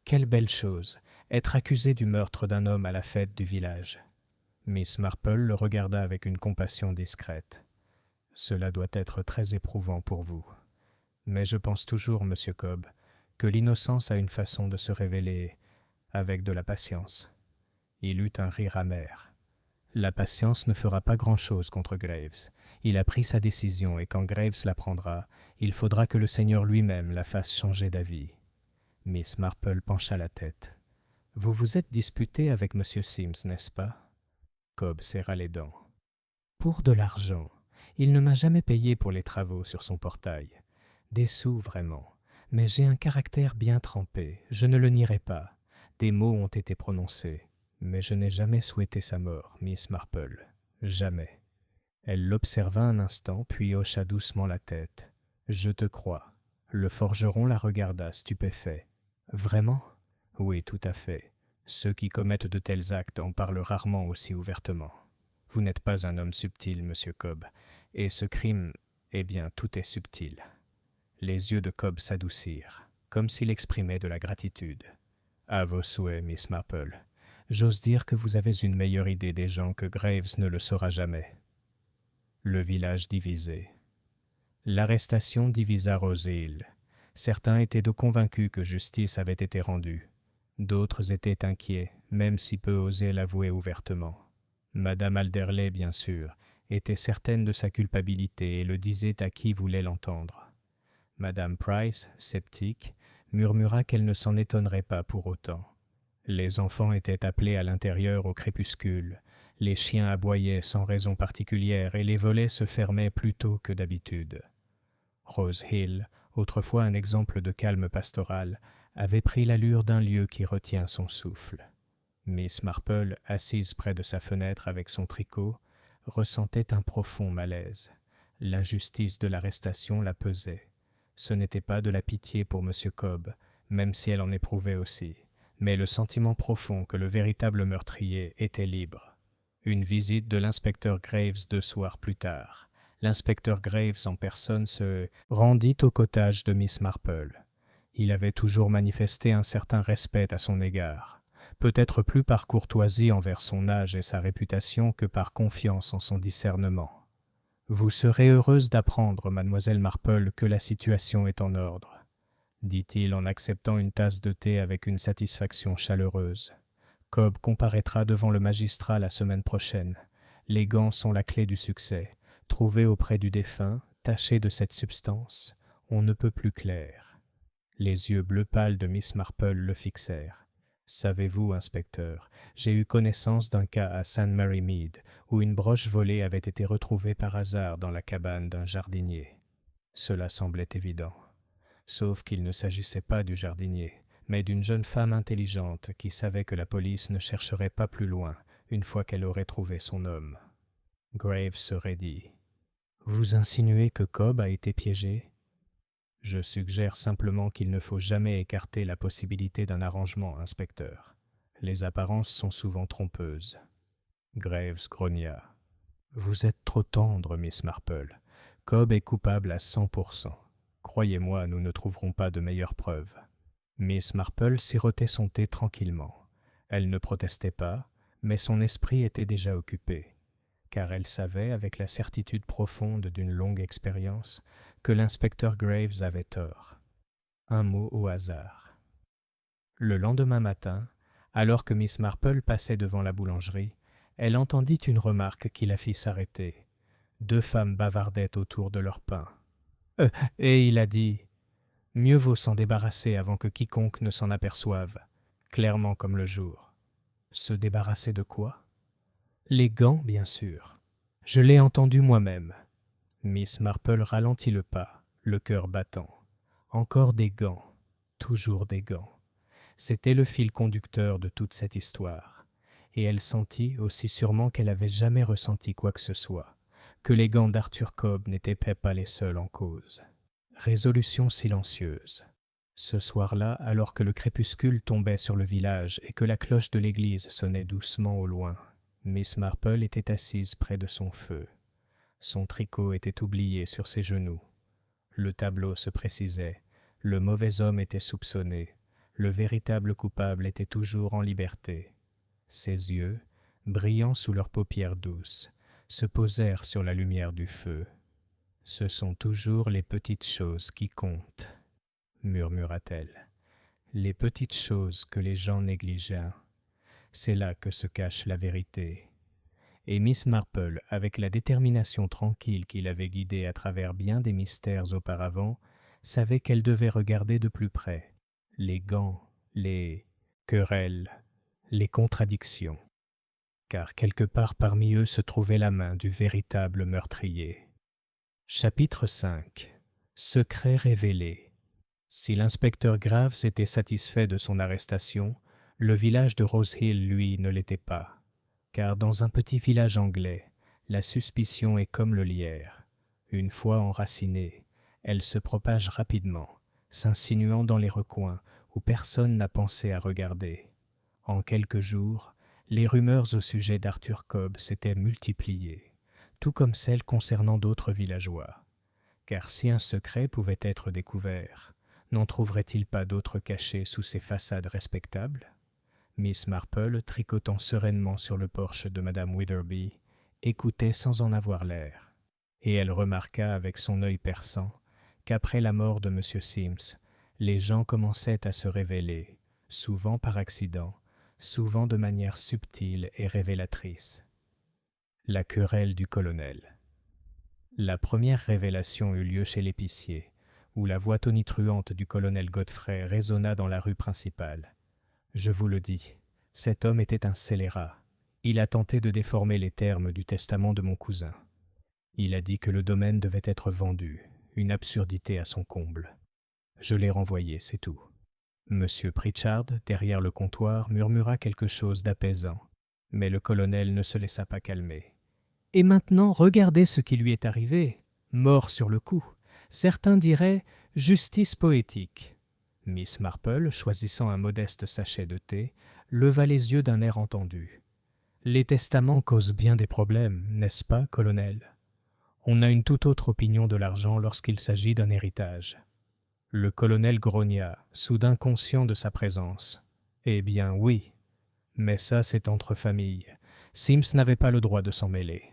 Speaker 1: Quelle belle chose, être accusé du meurtre d'un homme à la fête du village. » Miss Marple le regarda avec une compassion discrète. « Cela doit être très éprouvant pour vous. Mais je pense toujours, Monsieur Cobb, que l'innocence a une façon de se révéler avec de la patience. » Il eut un rire amer. La patience ne fera pas grand-chose contre Graves. Il a pris sa décision et quand Graves la prendra, il faudra que le Seigneur lui-même la fasse changer d'avis. Miss Marple pencha la tête. « Vous vous êtes disputé avec M. Sims, n'est-ce pas ?» Cobb serra les dents. « Pour de l'argent. Il ne m'a jamais payé pour les travaux sur son portail. Des sous, vraiment. Mais j'ai un caractère bien trempé, je ne le nierai pas. Des mots ont été prononcés. Mais je n'ai jamais souhaité sa mort, Miss Marple. Jamais. » Elle l'observa un instant, puis hocha doucement la tête. « Je te crois. » Le forgeron la regarda, stupéfait. « Vraiment ? » ?»« Oui, tout à fait. Ceux qui commettent de tels actes en parlent rarement aussi ouvertement. Vous n'êtes pas un homme subtil, monsieur Cobb, et ce crime, eh bien, tout est subtil. » Les yeux de Cobb s'adoucirent, comme s'il exprimait de la gratitude. « À vos souhaits, Miss Marple. J'ose dire que vous avez une meilleure idée des gens que Graves ne le saura jamais. » Le village divisé. L'arrestation divisa Rose Hill. Certains étaient convaincus que justice avait été rendue. D'autres étaient inquiets, même si peu osaient l'avouer ouvertement. Madame Alderley, bien sûr, était certaine de sa culpabilité et le disait à qui voulait l'entendre. Madame Price, sceptique, murmura qu'elle ne s'en étonnerait pas pour autant. Les enfants étaient appelés à l'intérieur au crépuscule, les chiens aboyaient sans raison particulière et les volets se fermaient plus tôt que d'habitude. Rose Hill, autrefois un exemple de calme pastoral, avait pris l'allure d'un lieu qui retient son souffle. Miss Marple, assise près de sa fenêtre avec son tricot, ressentait un profond malaise. L'injustice de l'arrestation la pesait. Ce n'était pas de la pitié pour M. Cobb, même si elle en éprouvait aussi, mais le sentiment profond que le véritable meurtrier était libre. Une visite de l'inspecteur Graves 2 soirs plus tard. L'inspecteur Graves en personne se rendit au cottage de Miss Marple. Il avait toujours manifesté un certain respect à son égard, peut-être plus par courtoisie envers son âge et sa réputation que par confiance en son discernement. « Vous serez heureuse d'apprendre, mademoiselle Marple, que la situation est en ordre, » dit-il en acceptant une tasse de thé avec une satisfaction chaleureuse. « Cobb comparaîtra devant le magistrat la semaine prochaine. Les gants sont la clé du succès. Trouvés auprès du défunt, tachés de cette substance, on ne peut plus clair. » Les yeux bleu pâle de Miss Marple le fixèrent. « Savez-vous, inspecteur, j'ai eu connaissance d'un cas à St. Mary Mead, où une broche volée avait été retrouvée par hasard dans la cabane d'un jardinier. » Cela semblait évident. Sauf qu'il ne s'agissait pas du jardinier, mais d'une jeune femme intelligente qui savait que la police ne chercherait pas plus loin une fois qu'elle aurait trouvé son homme. Graves se raidit. « Vous insinuez que Cobb a été piégé ? » « Je suggère simplement qu'il ne faut jamais écarter la possibilité d'un arrangement, inspecteur. Les apparences sont souvent trompeuses. » Graves grogna. « Vous êtes trop tendre, Miss Marple. Cobb est coupable à 100%. Croyez-moi, nous ne trouverons pas de meilleures preuves. » Miss Marple sirotait son thé tranquillement. Elle ne protestait pas, mais son esprit était déjà occupé, car elle savait, avec la certitude profonde d'une longue expérience, que l'inspecteur Graves avait tort. Un mot au hasard. Le lendemain matin, alors que Miss Marple passait devant la boulangerie, elle entendit une remarque qui la fit s'arrêter. 2 femmes bavardaient autour de leur pain. Et il a dit « Mieux vaut s'en débarrasser avant que quiconque ne s'en aperçoive, clairement comme le jour. » Se débarrasser de quoi ? Les gants, bien sûr. Je l'ai entendu moi-même. Miss Marple ralentit le pas, le cœur battant. Encore des gants, toujours des gants. C'était le fil conducteur de toute cette histoire. Et elle sentit, aussi sûrement qu'elle avait jamais ressenti quoi que ce soit, que les gants d'Arthur Cobb n'étaient pas les seuls en cause. Résolution silencieuse. Ce soir-là, alors que le crépuscule tombait sur le village et que la cloche de l'église sonnait doucement au loin, Miss Marple était assise près de son feu. Son tricot était oublié sur ses genoux. Le tableau se précisait. Le mauvais homme était soupçonné. Le véritable coupable était toujours en liberté. Ses yeux, brillants sous leurs paupières douces, se posèrent sur la lumière du feu. « Ce sont toujours les petites choses qui comptent, » murmura-t-elle. « Les petites choses que les gens négligent. C'est là que se cache la vérité. » et Miss Marple, avec la détermination tranquille qui l'avait guidée à travers bien des mystères auparavant, savait qu'elle devait regarder de plus près les gants, les querelles, les contradictions, car quelque part parmi eux se trouvait la main du véritable meurtrier. Chapitre 5. Secret révélé. Si l'inspecteur Graves était satisfait de son arrestation, le village de Rose Hill, lui, ne l'était pas, car dans un petit village anglais, la suspicion est comme le lierre. Une fois enracinée, elle se propage rapidement, s'insinuant dans les recoins où personne n'a pensé à regarder. En quelques jours, les rumeurs au sujet d'Arthur Cobb s'étaient multipliées, tout comme celles concernant d'autres villageois. Car si un secret pouvait être découvert, n'en trouverait-il pas d'autres cachés sous ces façades respectables? Miss Marple, tricotant sereinement sur le porche de Madame Witherby, écoutait sans en avoir l'air, et elle remarqua avec son œil perçant qu'après la mort de M. Sims, les gens commençaient à se révéler, souvent par accident, souvent de manière subtile et révélatrice. La querelle du colonel. La première révélation eut lieu chez l'épicier, où la voix tonitruante du colonel Godfrey résonna dans la rue principale. « Je vous le dis, cet homme était un scélérat. Il a tenté de déformer les termes du testament de mon cousin. Il a dit que le domaine devait être vendu, une absurdité à son comble. Je l'ai renvoyé, c'est tout. » Monsieur Pritchard, derrière le comptoir, murmura quelque chose d'apaisant, mais le colonel ne se laissa pas calmer. « Et maintenant, regardez ce qui lui est arrivé. Mort sur le coup. Certains diraient « justice poétique ». Miss Marple, choisissant un modeste sachet de thé, leva les yeux d'un air entendu. « Les testaments causent bien des problèmes, n'est-ce pas, colonel ? On a une toute autre opinion de l'argent lorsqu'il s'agit d'un héritage. » Le colonel grogna, soudain conscient de sa présence. « Eh bien, oui. Mais ça, c'est entre familles. Sims n'avait pas le droit de s'en mêler. »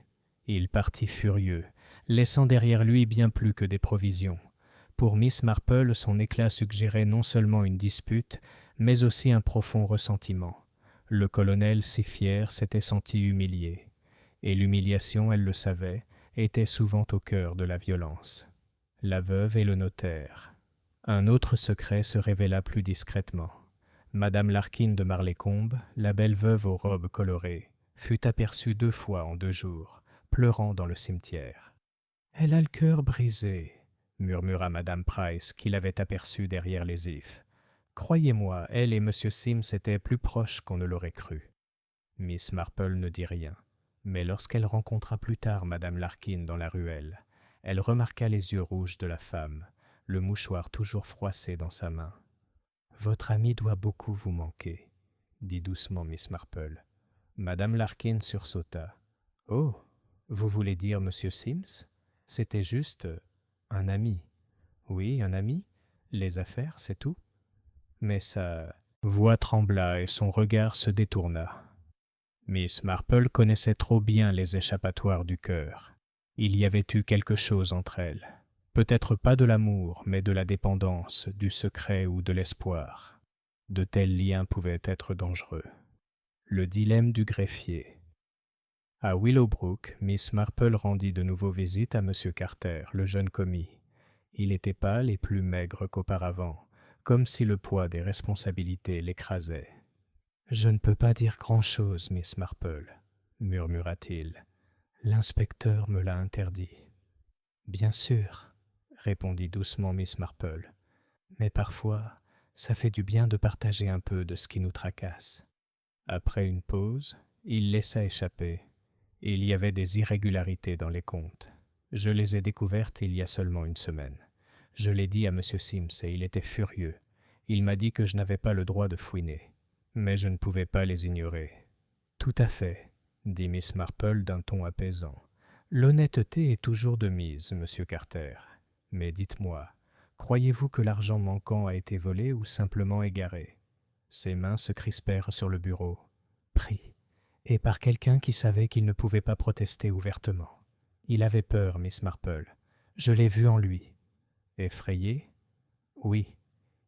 Speaker 1: Il partit furieux, laissant derrière lui bien plus que des provisions. Pour Miss Marple, son éclat suggérait non seulement une dispute, mais aussi un profond ressentiment. Le colonel, si fier, s'était senti humilié. Et l'humiliation, elle le savait, était souvent au cœur de la violence. La veuve et le notaire. Un autre secret se révéla plus discrètement. Madame Larkin de Marlécombe, la belle veuve aux robes colorées, fut aperçue 2 fois en 2 jours, pleurant dans le cimetière. « Elle a le cœur brisé », murmura Madame Price, qui l'avait aperçue derrière les ifs. « Croyez-moi, elle et M. Sims étaient plus proches qu'on ne l'aurait cru. » Miss Marple ne dit rien, mais lorsqu'elle rencontra plus tard Madame Larkin dans la ruelle, elle remarqua les yeux rouges de la femme, le mouchoir toujours froissé dans sa main. « Votre ami doit beaucoup vous manquer, » dit doucement Miss Marple. Madame Larkin sursauta. « Oh, vous voulez dire Monsieur Sims ? C'était juste un ami. »« Oui, un ami. Les affaires, c'est tout. » Mais sa voix trembla et son regard se détourna. Miss Marple connaissait trop bien les échappatoires du cœur. Il y avait eu quelque chose entre elles. Peut-être pas de l'amour, mais de la dépendance, du secret ou de l'espoir. De tels liens pouvaient être dangereux. Le dilemme du greffier. À Willowbrook, Miss Marple rendit de nouveau visite à M. Carter, le jeune commis. Il était pâle et plus maigre qu'auparavant, comme si le poids des responsabilités l'écrasait. « Je ne peux pas dire grand-chose, Miss Marple, » murmura-t-il. « L'inspecteur me l'a interdit. »« Bien sûr, » répondit doucement Miss Marple, « mais parfois, ça fait du bien de partager un peu de ce qui nous tracasse. » Après une pause, il laissa échapper. Il y avait des irrégularités dans les comptes. Je les ai découvertes il y a seulement 1 semaine. Je l'ai dit à M. Sims et il était furieux. Il m'a dit que je n'avais pas le droit de fouiner. Mais je ne pouvais pas les ignorer. « Tout à fait, » dit Miss Marple d'un ton apaisant. « L'honnêteté est toujours de mise, Monsieur Carter. Mais dites-moi, croyez-vous que l'argent manquant a été volé ou simplement égaré ?» Ses mains se crispèrent sur le bureau. « Pris. Et par quelqu'un qui savait qu'il ne pouvait pas protester ouvertement. Il avait peur, Miss Marple. Je l'ai vu en lui. » « Effrayé ? » ?»« Oui.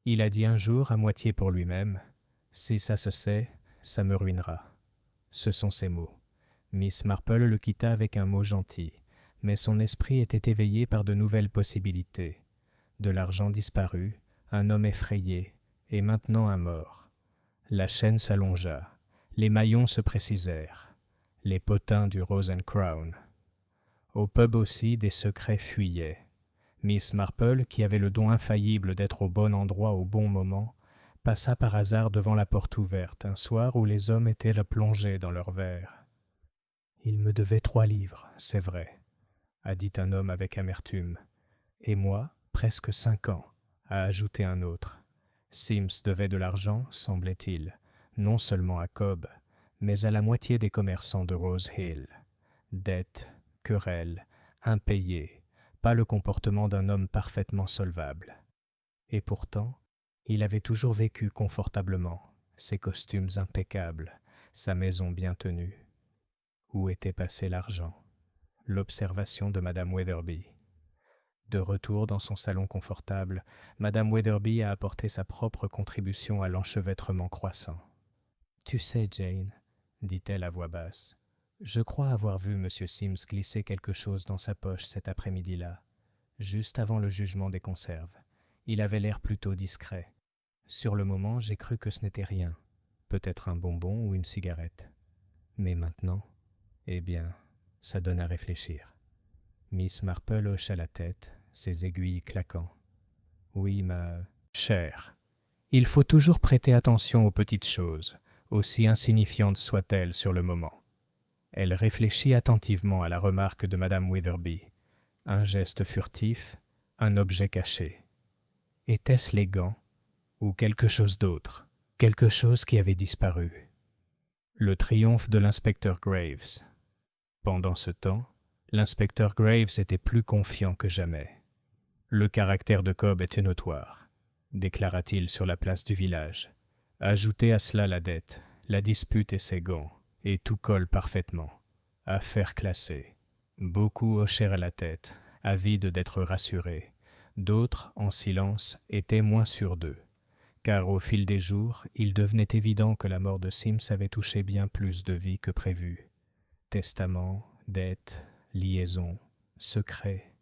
Speaker 1: Il a dit un jour, à moitié pour lui-même, « Si ça se sait, ça me ruinera. » Ce sont ses mots. Miss Marple le quitta avec un mot gentil, mais son esprit était éveillé par de nouvelles possibilités. De l'argent disparu, un homme effrayé, et maintenant un mort. La chaîne s'allongea, les maillons se précisèrent, les potins du Rose and Crown. Au pub aussi, des secrets fuyaient. Miss Marple, qui avait le don infaillible d'être au bon endroit au bon moment, passa par hasard devant la porte ouverte un soir où les hommes étaient là plongés dans leurs verres. « Il me devait 3 livres, c'est vrai, » a dit un homme avec amertume. « Et moi, presque 5 ans, » a ajouté un autre. Sims devait de l'argent, semblait-il, non seulement à Cobb, mais à la moitié des commerçants de Rose Hill. Dettes, querelles, impayés, pas le comportement d'un homme parfaitement solvable. Et pourtant, il avait toujours vécu confortablement, ses costumes impeccables, sa maison bien tenue. Où était passé l'argent? L'observation de Madame Weatherby. De retour dans son salon confortable, Madame Weatherby a apporté sa propre contribution à l'enchevêtrement croissant. « Tu sais, Jane, » dit-elle à voix basse, « je crois avoir vu M. Sims glisser quelque chose dans sa poche cet après-midi-là, juste avant le jugement des conserves. Il avait l'air plutôt discret. Sur le moment, j'ai cru que ce n'était rien, peut-être un bonbon ou une cigarette. Mais maintenant, eh bien, ça donne à réfléchir. » Miss Marple hocha la tête, ses aiguilles claquant. « Oui, ma chère, il faut toujours prêter attention aux petites choses, aussi insignifiantes soient-elles sur le moment. » Elle réfléchit attentivement à la remarque de Madame Weatherby. Un geste furtif, un objet caché. Était-ce les gants ou quelque chose d'autre, quelque chose qui avait disparu? Le triomphe de l'inspecteur Graves. Pendant ce temps, l'inspecteur Graves était plus confiant que jamais. Le caractère de Cobb était notoire, déclara-t-il sur la place du village. Ajoutez à cela la dette, la dispute et ses gants, et tout colle parfaitement. Affaire classée. Beaucoup hochèrent la tête, avides d'être rassurés. D'autres, en silence, étaient moins sûrs d'eux, car au fil des jours, il devenait évident que la mort de Sims avait touché bien plus de vies que prévu. Testament, dettes, liaisons, secrets,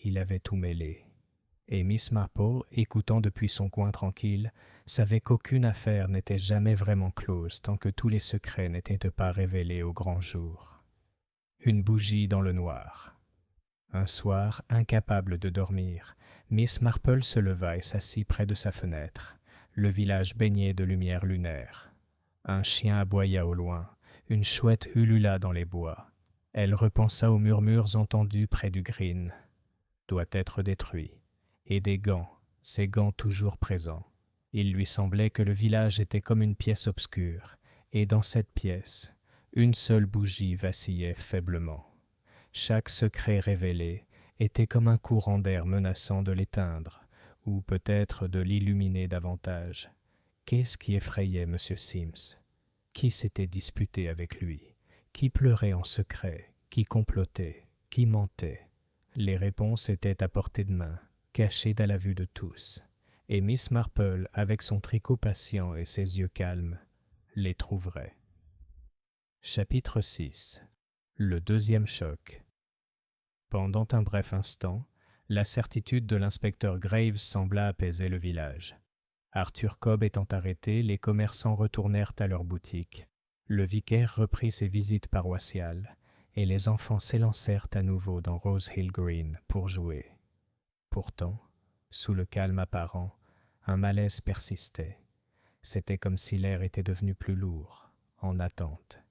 Speaker 1: il avait tout mêlé. Et Miss Marple, écoutant depuis son coin tranquille, savait qu'aucune affaire n'était jamais vraiment close tant que tous les secrets n'étaient pas révélés au grand jour. Une bougie dans le noir. Un soir, incapable de dormir, Miss Marple se leva et s'assit près de sa fenêtre, le village baigné de lumière lunaire. Un chien aboya au loin, une chouette ulula dans les bois. Elle repensa aux murmures entendus près du green. Doit être détruit. Et des gants, ces gants toujours présents. Il lui semblait que le village était comme une pièce obscure, et dans cette pièce, une seule bougie vacillait faiblement. Chaque secret révélé était comme un courant d'air menaçant de l'éteindre, ou peut-être de l'illuminer davantage. Qu'est-ce qui effrayait M. Sims? Qui s'était disputé avec lui? Qui pleurait en secret? Qui complotait? Qui mentait? Les réponses étaient à portée de main, cachées à la vue de tous, et Miss Marple, avec son tricot patient et ses yeux calmes, les trouverait. Chapitre 6. Le deuxième choc. Pendant un bref instant, la certitude de l'inspecteur Graves sembla apaiser le village. Arthur Cobb étant arrêté, les commerçants retournèrent à leurs boutiques. Le vicaire reprit ses visites paroissiales, et les enfants s'élancèrent à nouveau dans Rose Hill Green pour jouer. Pourtant, sous le calme apparent, un malaise persistait. C'était comme si l'air était devenu plus lourd, en attente.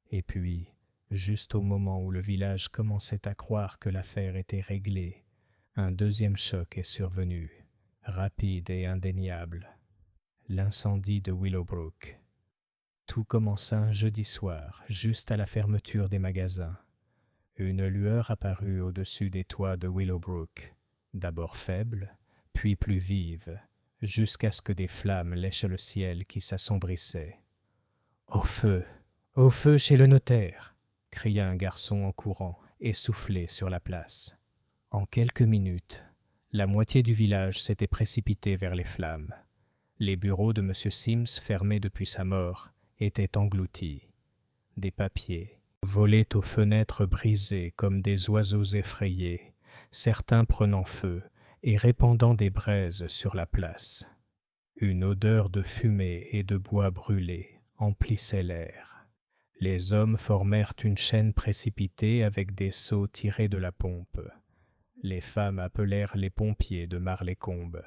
Speaker 1: Et puis, juste au moment où le village commençait à croire que l'affaire était réglée, un deuxième choc est survenu, rapide et indéniable. L'incendie de Willowbrook. Tout commença un jeudi soir, juste à la fermeture des magasins. Une lueur apparut au-dessus des toits de Willowbrook, d'abord faible, puis plus vive, jusqu'à ce que des flammes lèchent le ciel qui s'assombrissait. « Au feu! Au feu chez le notaire !» cria un garçon en courant, essoufflé sur la place. En quelques minutes, la moitié du village s'était précipitée vers les flammes. Les bureaux de M. Sims, fermés depuis sa mort, étaient engloutis. Des papiers, volaient aux fenêtres brisées comme des oiseaux effrayés, certains prenant feu et répandant des braises sur la place. Une odeur de fumée et de bois brûlé emplissait l'air. Les hommes formèrent une chaîne précipitée avec des seaux tirés de la pompe. Les femmes appelèrent les pompiers de Marlécombe.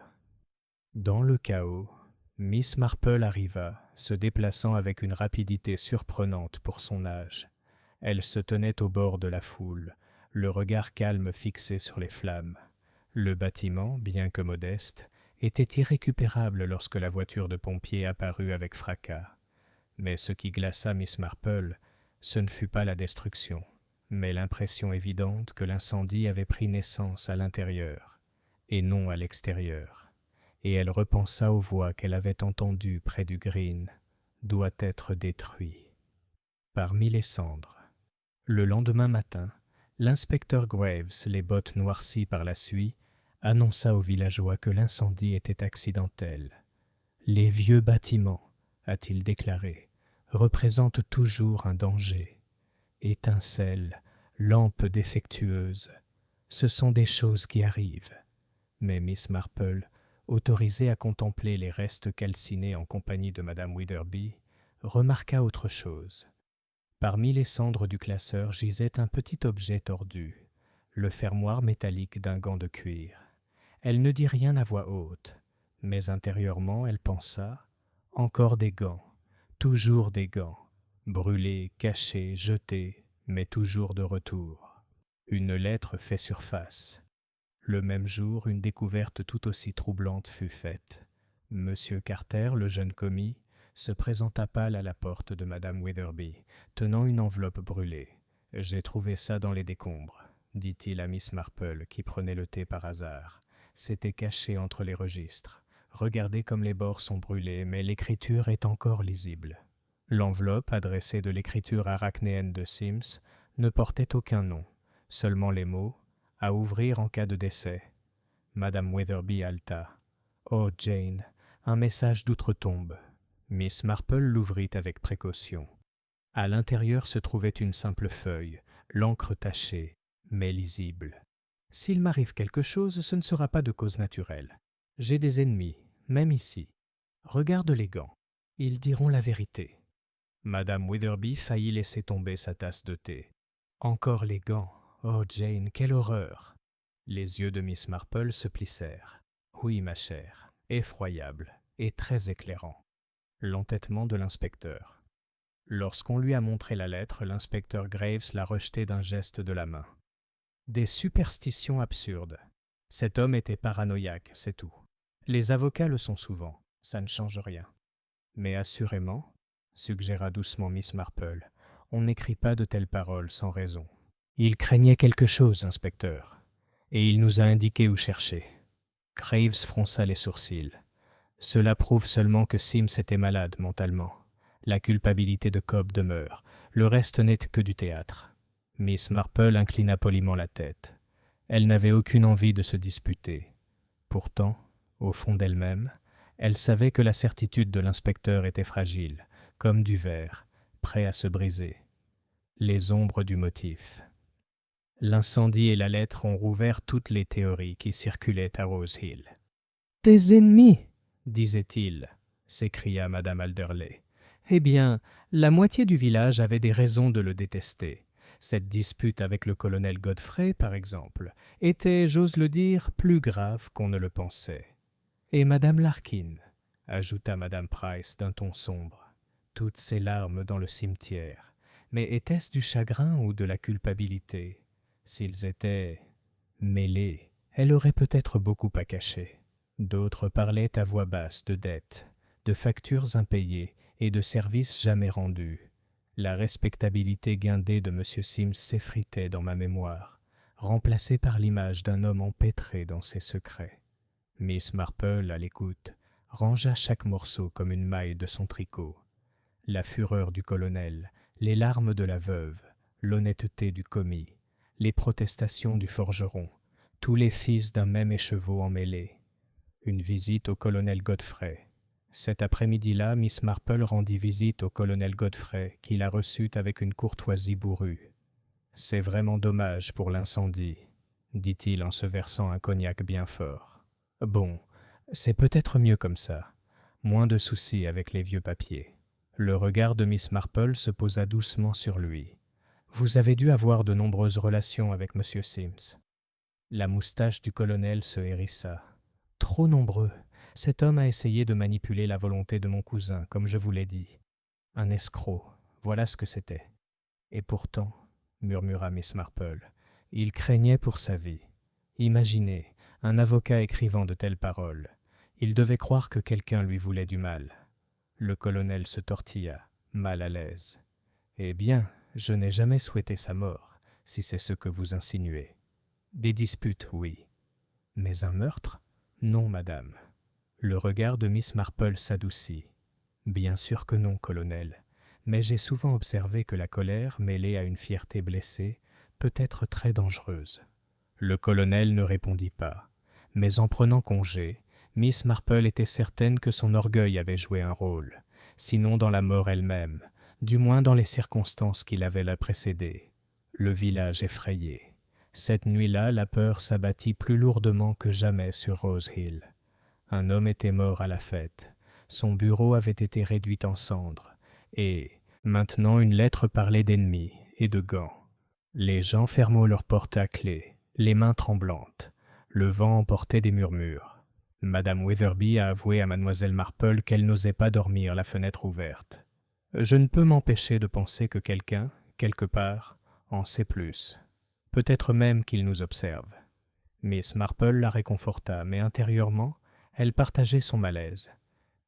Speaker 1: Dans le chaos, Miss Marple arriva, se déplaçant avec une rapidité surprenante pour son âge. Elle se tenait au bord de la foule, le regard calme fixé sur les flammes. Le bâtiment, bien que modeste, était irrécupérable lorsque la voiture de pompiers apparut avec fracas. Mais ce qui glaça Miss Marple, ce ne fut pas la destruction, mais l'impression évidente que l'incendie avait pris naissance à l'intérieur, et non à l'extérieur. Et elle repensa aux voix qu'elle avait entendues près du Green, doit être détruit. Parmi les cendres. Le lendemain matin, l'inspecteur Graves, les bottes noircies par la suie, annonça aux villageois que l'incendie était accidentel. « Les vieux bâtiments, a-t-il déclaré, représentent toujours un danger. Étincelles, lampes défectueuses, ce sont des choses qui arrivent. » Mais Miss Marple, autorisée à contempler les restes calcinés en compagnie de Madame Witherby, remarqua autre chose. Parmi les cendres du classeur gisait un petit objet tordu, le fermoir métallique d'un gant de cuir. Elle ne dit rien à voix haute, mais intérieurement elle pensa « Encore des gants, toujours des gants, brûlés, cachés, jetés, mais toujours de retour. » Une lettre fait surface. Le même jour, une découverte tout aussi troublante fut faite. Monsieur Carter, le jeune commis, se présenta pâle à la porte de Madame Witherby, tenant une enveloppe brûlée. « J'ai trouvé ça dans les décombres, » dit-il à Miss Marple, qui prenait le thé par hasard. C'était caché entre les registres. Regardez comme les bords sont brûlés, mais l'écriture est encore lisible. L'enveloppe, adressée de l'écriture arachnéenne de Sims, ne portait aucun nom, seulement les mots « à ouvrir en cas de décès ». Madame Witherby haleta. « Oh, Jane, un message d'outre-tombe. » Miss Marple l'ouvrit avec précaution. À l'intérieur se trouvait une simple feuille, l'encre tachée, mais lisible. « S'il m'arrive quelque chose, ce ne sera pas de cause naturelle. J'ai des ennemis, même ici. Regarde les gants. Ils diront la vérité. » Madame Witherby faillit laisser tomber sa tasse de thé. « Encore les gants. Oh, Jane, quelle horreur !» Les yeux de Miss Marple se plissèrent. « Oui, ma chère, effroyable et très éclairant. » L'entêtement de l'inspecteur. Lorsqu'on lui a montré la lettre, l'inspecteur Graves l'a rejetée d'un geste de la main. Des superstitions absurdes. Cet homme était paranoïaque, c'est tout. Les avocats le sont souvent, ça ne change rien. Mais assurément, suggéra doucement Miss Marple, on n'écrit pas de telles paroles sans raison. Il craignait quelque chose, inspecteur, et il nous a indiqué où chercher. Graves fronça les sourcils. Cela prouve seulement que Sims était malade mentalement. La culpabilité de Cobb demeure. Le reste n'est que du théâtre. Miss Marple inclina poliment la tête. Elle n'avait aucune envie de se disputer. Pourtant, au fond d'elle-même, elle savait que la certitude de l'inspecteur était fragile, comme du verre, prêt à se briser. Les ombres du motif. L'incendie et la lettre ont rouvert toutes les théories qui circulaient à Rose Hill. « Des ennemis !» disait-il, s'écria Madame Alderley. Eh bien, la moitié du village avait des raisons de le détester. Cette dispute avec le colonel Godfrey, par exemple, était, j'ose le dire, plus grave qu'on ne le pensait. Et Madame Larkin, ajouta Madame Price d'un ton sombre, toutes ces larmes dans le cimetière. Mais était-ce du chagrin ou de la culpabilité? S'ils étaient mêlés, elle aurait peut-être beaucoup à cacher. D'autres parlaient à voix basse de dettes, de factures impayées et de services jamais rendus. La respectabilité guindée de M. Sims s'effritait dans ma mémoire, remplacée par l'image d'un homme empêtré dans ses secrets. Miss Marple, à l'écoute, rangea chaque morceau comme une maille de son tricot. La fureur du colonel, les larmes de la veuve, l'honnêteté du commis, les protestations du forgeron, tous les fils d'un même écheveau emmêlé. Une visite au colonel Godfrey, Cet après-midi-là, Miss Marple rendit visite au colonel Godfrey, qui la reçut avec une courtoisie bourrue. « C'est vraiment dommage pour l'incendie, » dit-il en se versant un cognac bien fort. « Bon, c'est peut-être mieux comme ça. Moins de soucis avec les vieux papiers. » Le regard de Miss Marple se posa doucement sur lui. « Vous avez dû avoir de nombreuses relations avec M. Sims. » La moustache du colonel se hérissa. « Trop nombreux. Cet homme a essayé de manipuler la volonté de mon cousin, comme je vous l'ai dit. Un escroc, voilà ce que c'était. Et pourtant, murmura Miss Marple, il craignait pour sa vie. Imaginez, un avocat écrivant de telles paroles. Il devait croire que quelqu'un lui voulait du mal. » Le colonel se tortilla, mal à l'aise. « Eh bien, je n'ai jamais souhaité sa mort, si c'est ce que vous insinuez. Des disputes, oui. Mais un meurtre? Non, madame. » Le regard de Miss Marple s'adoucit. « Bien sûr que non, colonel, mais j'ai souvent observé que la colère, mêlée à une fierté blessée, peut être très dangereuse. » Le colonel ne répondit pas, mais en prenant congé, Miss Marple était certaine que son orgueil avait joué un rôle, sinon dans la mort elle-même, du moins dans les circonstances qui l'avaient la précédée. Le village effrayé. Cette nuit-là, la peur s'abattit plus lourdement que jamais sur Rose Hill. Un homme était mort à la fête, son bureau avait été réduit en cendres, et, maintenant, une lettre parlait d'ennemis et de gants. Les gens fermaient leurs portes à clé, les mains tremblantes. Le vent emportait des murmures. Madame Wetherby a avoué à mademoiselle Marple qu'elle n'osait pas dormir la fenêtre ouverte. Je ne peux m'empêcher de penser que quelqu'un, quelque part, en sait plus. Peut-être même qu'il nous observe. Miss Marple la réconforta, mais intérieurement, elle partageait son malaise,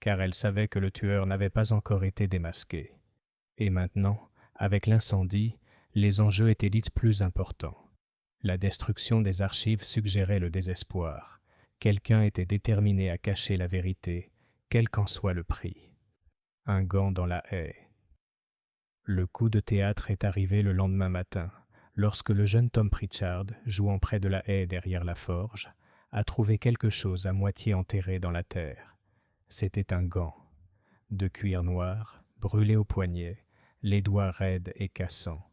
Speaker 1: car elle savait que le tueur n'avait pas encore été démasqué. Et maintenant, avec l'incendie, les enjeux étaient dits plus importants. La destruction des archives suggérait le désespoir. Quelqu'un était déterminé à cacher la vérité, quel qu'en soit le prix. Un gant dans la haie. Le coup de théâtre est arrivé le lendemain matin, lorsque le jeune Tom Pritchard, jouant près de la haie derrière la forge, a trouvé quelque chose à moitié enterré dans la terre. C'était un gant, de cuir noir, brûlé au poignet, les doigts raides et cassants.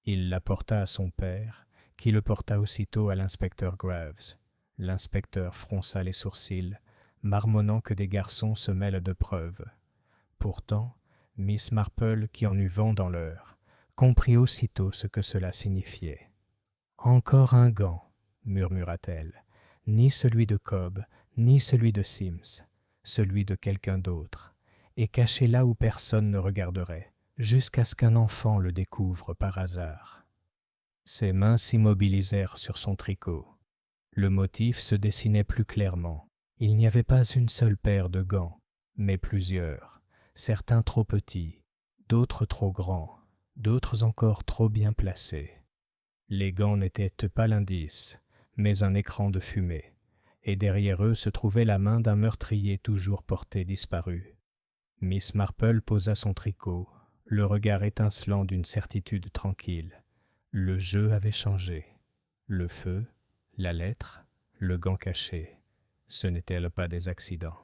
Speaker 1: Il l'apporta à son père, qui le porta aussitôt à l'inspecteur Graves. L'inspecteur fronça les sourcils, marmonnant que des garçons se mêlent de preuves. Pourtant, Miss Marple, qui en eut vent dans l'heure, comprit aussitôt ce que cela signifiait. « Encore un gant, » murmura-t-elle, « ni celui de Cobb, ni celui de Sims, celui de quelqu'un d'autre, et caché là où personne ne regarderait, jusqu'à ce qu'un enfant le découvre par hasard. » Ses mains s'immobilisèrent sur son tricot. Le motif se dessinait plus clairement. Il n'y avait pas une seule paire de gants, mais plusieurs, certains trop petits, d'autres trop grands, d'autres encore trop bien placés. Les gants n'étaient pas l'indice, mais un écran de fumée, et derrière eux se trouvait la main d'un meurtrier toujours porté disparu. Miss Marple posa son tricot, le regard étincelant d'une certitude tranquille. Le jeu avait changé. Le feu, la lettre, le gant caché, ce n'étaient pas des accidents.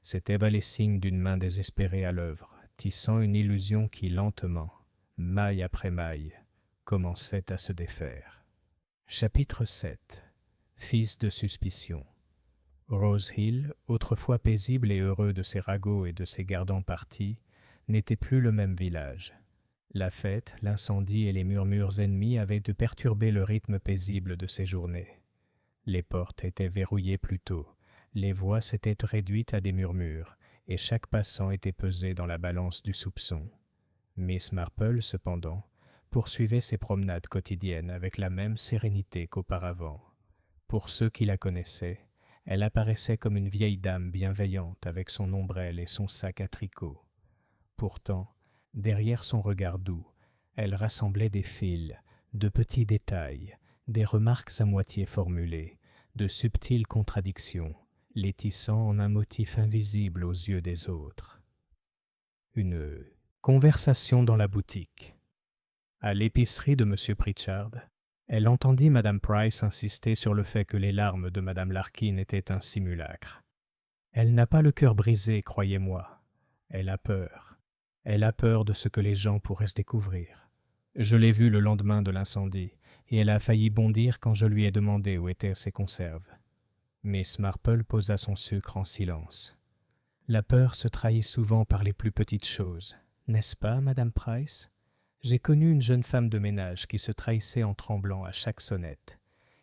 Speaker 1: C'étaient les signes d'une main désespérée à l'œuvre, tissant une illusion qui lentement, maille après maille, commençait à se défaire. Chapitre 7. Fils de suspicion. Rose Hill, autrefois paisible et heureux de ses ragots et de ses gardants partis, n'était plus le même village. La fête, l'incendie et les murmures ennemis avaient de perturber le rythme paisible de ses journées. Les portes étaient verrouillées plus tôt, les voix s'étaient réduites à des murmures, et chaque passant était pesé dans la balance du soupçon. Miss Marple, cependant, poursuivait ses promenades quotidiennes avec la même sérénité qu'auparavant. Pour ceux qui la connaissaient, elle apparaissait comme une vieille dame bienveillante avec son ombrelle et son sac à tricot. Pourtant, derrière son regard doux, elle rassemblait des fils, de petits détails, des remarques à moitié formulées, de subtiles contradictions, les tissant en un motif invisible aux yeux des autres. Une conversation dans la boutique. À l'épicerie de M. Pritchard, elle entendit Mme Price insister sur le fait que les larmes de Mme Larkin étaient un simulacre. Elle n'a pas le cœur brisé, croyez-moi. Elle a peur. Elle a peur de ce que les gens pourraient se découvrir. Je l'ai vue le lendemain de l'incendie, et elle a failli bondir quand je lui ai demandé où étaient ses conserves. Miss Marple posa son sucre en silence. La peur se trahit souvent par les plus petites choses, n'est-ce pas, Madame Price? J'ai connu une jeune femme de ménage qui se trahissait en tremblant à chaque sonnette.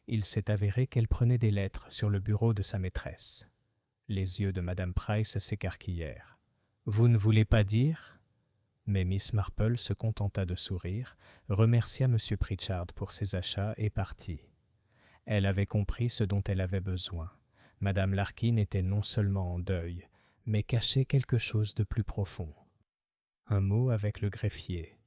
Speaker 1: Il s'est avéré qu'elle prenait des lettres sur le bureau de sa maîtresse. Les yeux de Madame Price s'écarquillèrent. « Vous ne voulez pas dire ?» Mais Miss Marple se contenta de sourire, remercia M. Pritchard pour ses achats et partit. Elle avait compris ce dont elle avait besoin. Madame Larkin était non seulement en deuil, mais cachait quelque chose de plus profond. Un mot avec le greffier.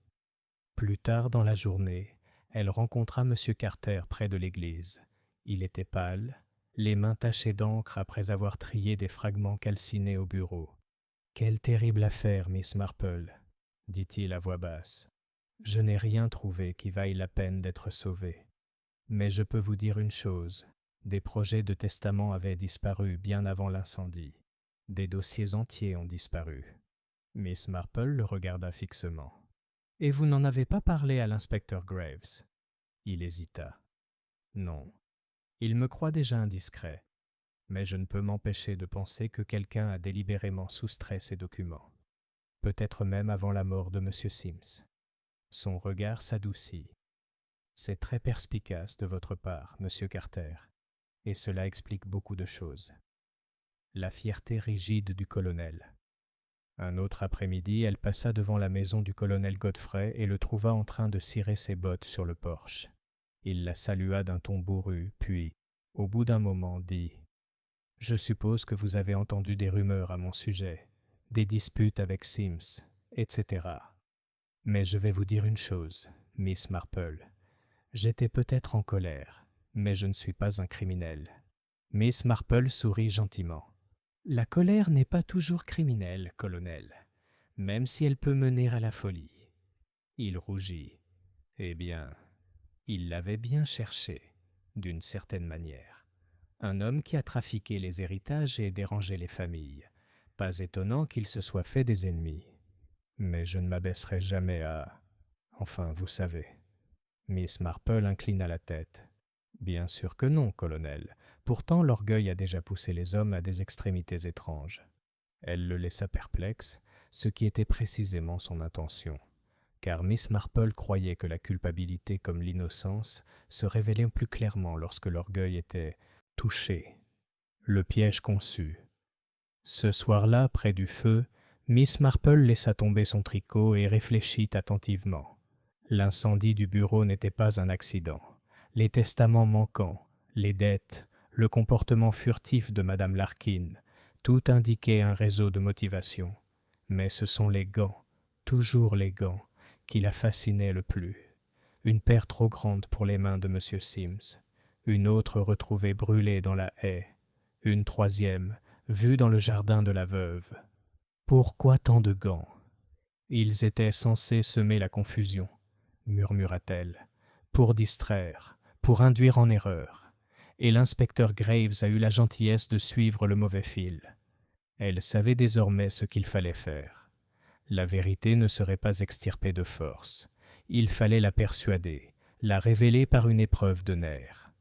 Speaker 1: Plus tard dans la journée, elle rencontra M. Carter près de l'église. Il était pâle, les mains tachées d'encre après avoir trié des fragments calcinés au bureau. « Quelle terrible affaire, Miss Marple !» dit-il à voix basse. « Je n'ai rien trouvé qui vaille la peine d'être sauvé. Mais je peux vous dire une chose, des projets de testament avaient disparu bien avant l'incendie. Des dossiers entiers ont disparu. » Miss Marple le regarda fixement. « Et vous n'en avez pas parlé à l'inspecteur Graves ?» Il hésita. « Non. Il me croit déjà indiscret. Mais je ne peux m'empêcher de penser que quelqu'un a délibérément soustrait ces documents. Peut-être même avant la mort de M. Sims. » Son regard s'adoucit. « C'est très perspicace de votre part, Monsieur Carter, et cela explique beaucoup de choses. » La fierté rigide du colonel. Un autre après-midi, elle passa devant la maison du colonel Godfrey et le trouva en train de cirer ses bottes sur le porche. Il la salua d'un ton bourru, puis, au bout d'un moment, dit « Je suppose que vous avez entendu des rumeurs à mon sujet, des disputes avec Sims, etc. Mais je vais vous dire une chose, Miss Marple. J'étais peut-être en colère, mais je ne suis pas un criminel. » Miss Marple sourit gentiment. « La colère n'est pas toujours criminelle, colonel, même si elle peut mener à la folie. » Il rougit. « Eh bien, il l'avait bien cherché, d'une certaine manière. Un homme qui a trafiqué les héritages et dérangé les familles. Pas étonnant qu'il se soit fait des ennemis. Mais je ne m'abaisserai jamais à... Enfin, vous savez. » Miss Marple inclina la tête. « Bien sûr que non, colonel. Pourtant, l'orgueil a déjà poussé les hommes à des extrémités étranges. » Elle le laissa perplexe, ce qui était précisément son intention. Car Miss Marple croyait que la culpabilité comme l'innocence se révélaient plus clairement lorsque l'orgueil était touché. Le piège conçu. Ce soir-là, près du feu, Miss Marple laissa tomber son tricot et réfléchit attentivement. L'incendie du bureau n'était pas un accident. Les testaments manquants, les dettes, le comportement furtif de Madame Larkin, tout indiquait un réseau de motivation. Mais ce sont les gants, toujours les gants, qui la fascinaient le plus. Une paire trop grande pour les mains de M. Sims, une autre retrouvée brûlée dans la haie, une troisième, vue dans le jardin de la veuve. Pourquoi tant de gants? Ils étaient censés semer la confusion, murmura-t-elle, pour distraire, pour induire en erreur. Et l'inspecteur Graves a eu la gentillesse de suivre le mauvais fil. Elle savait désormais ce qu'il fallait faire. La vérité ne serait pas extirpée de force. Il fallait la persuader, la révéler par une épreuve de nerfs.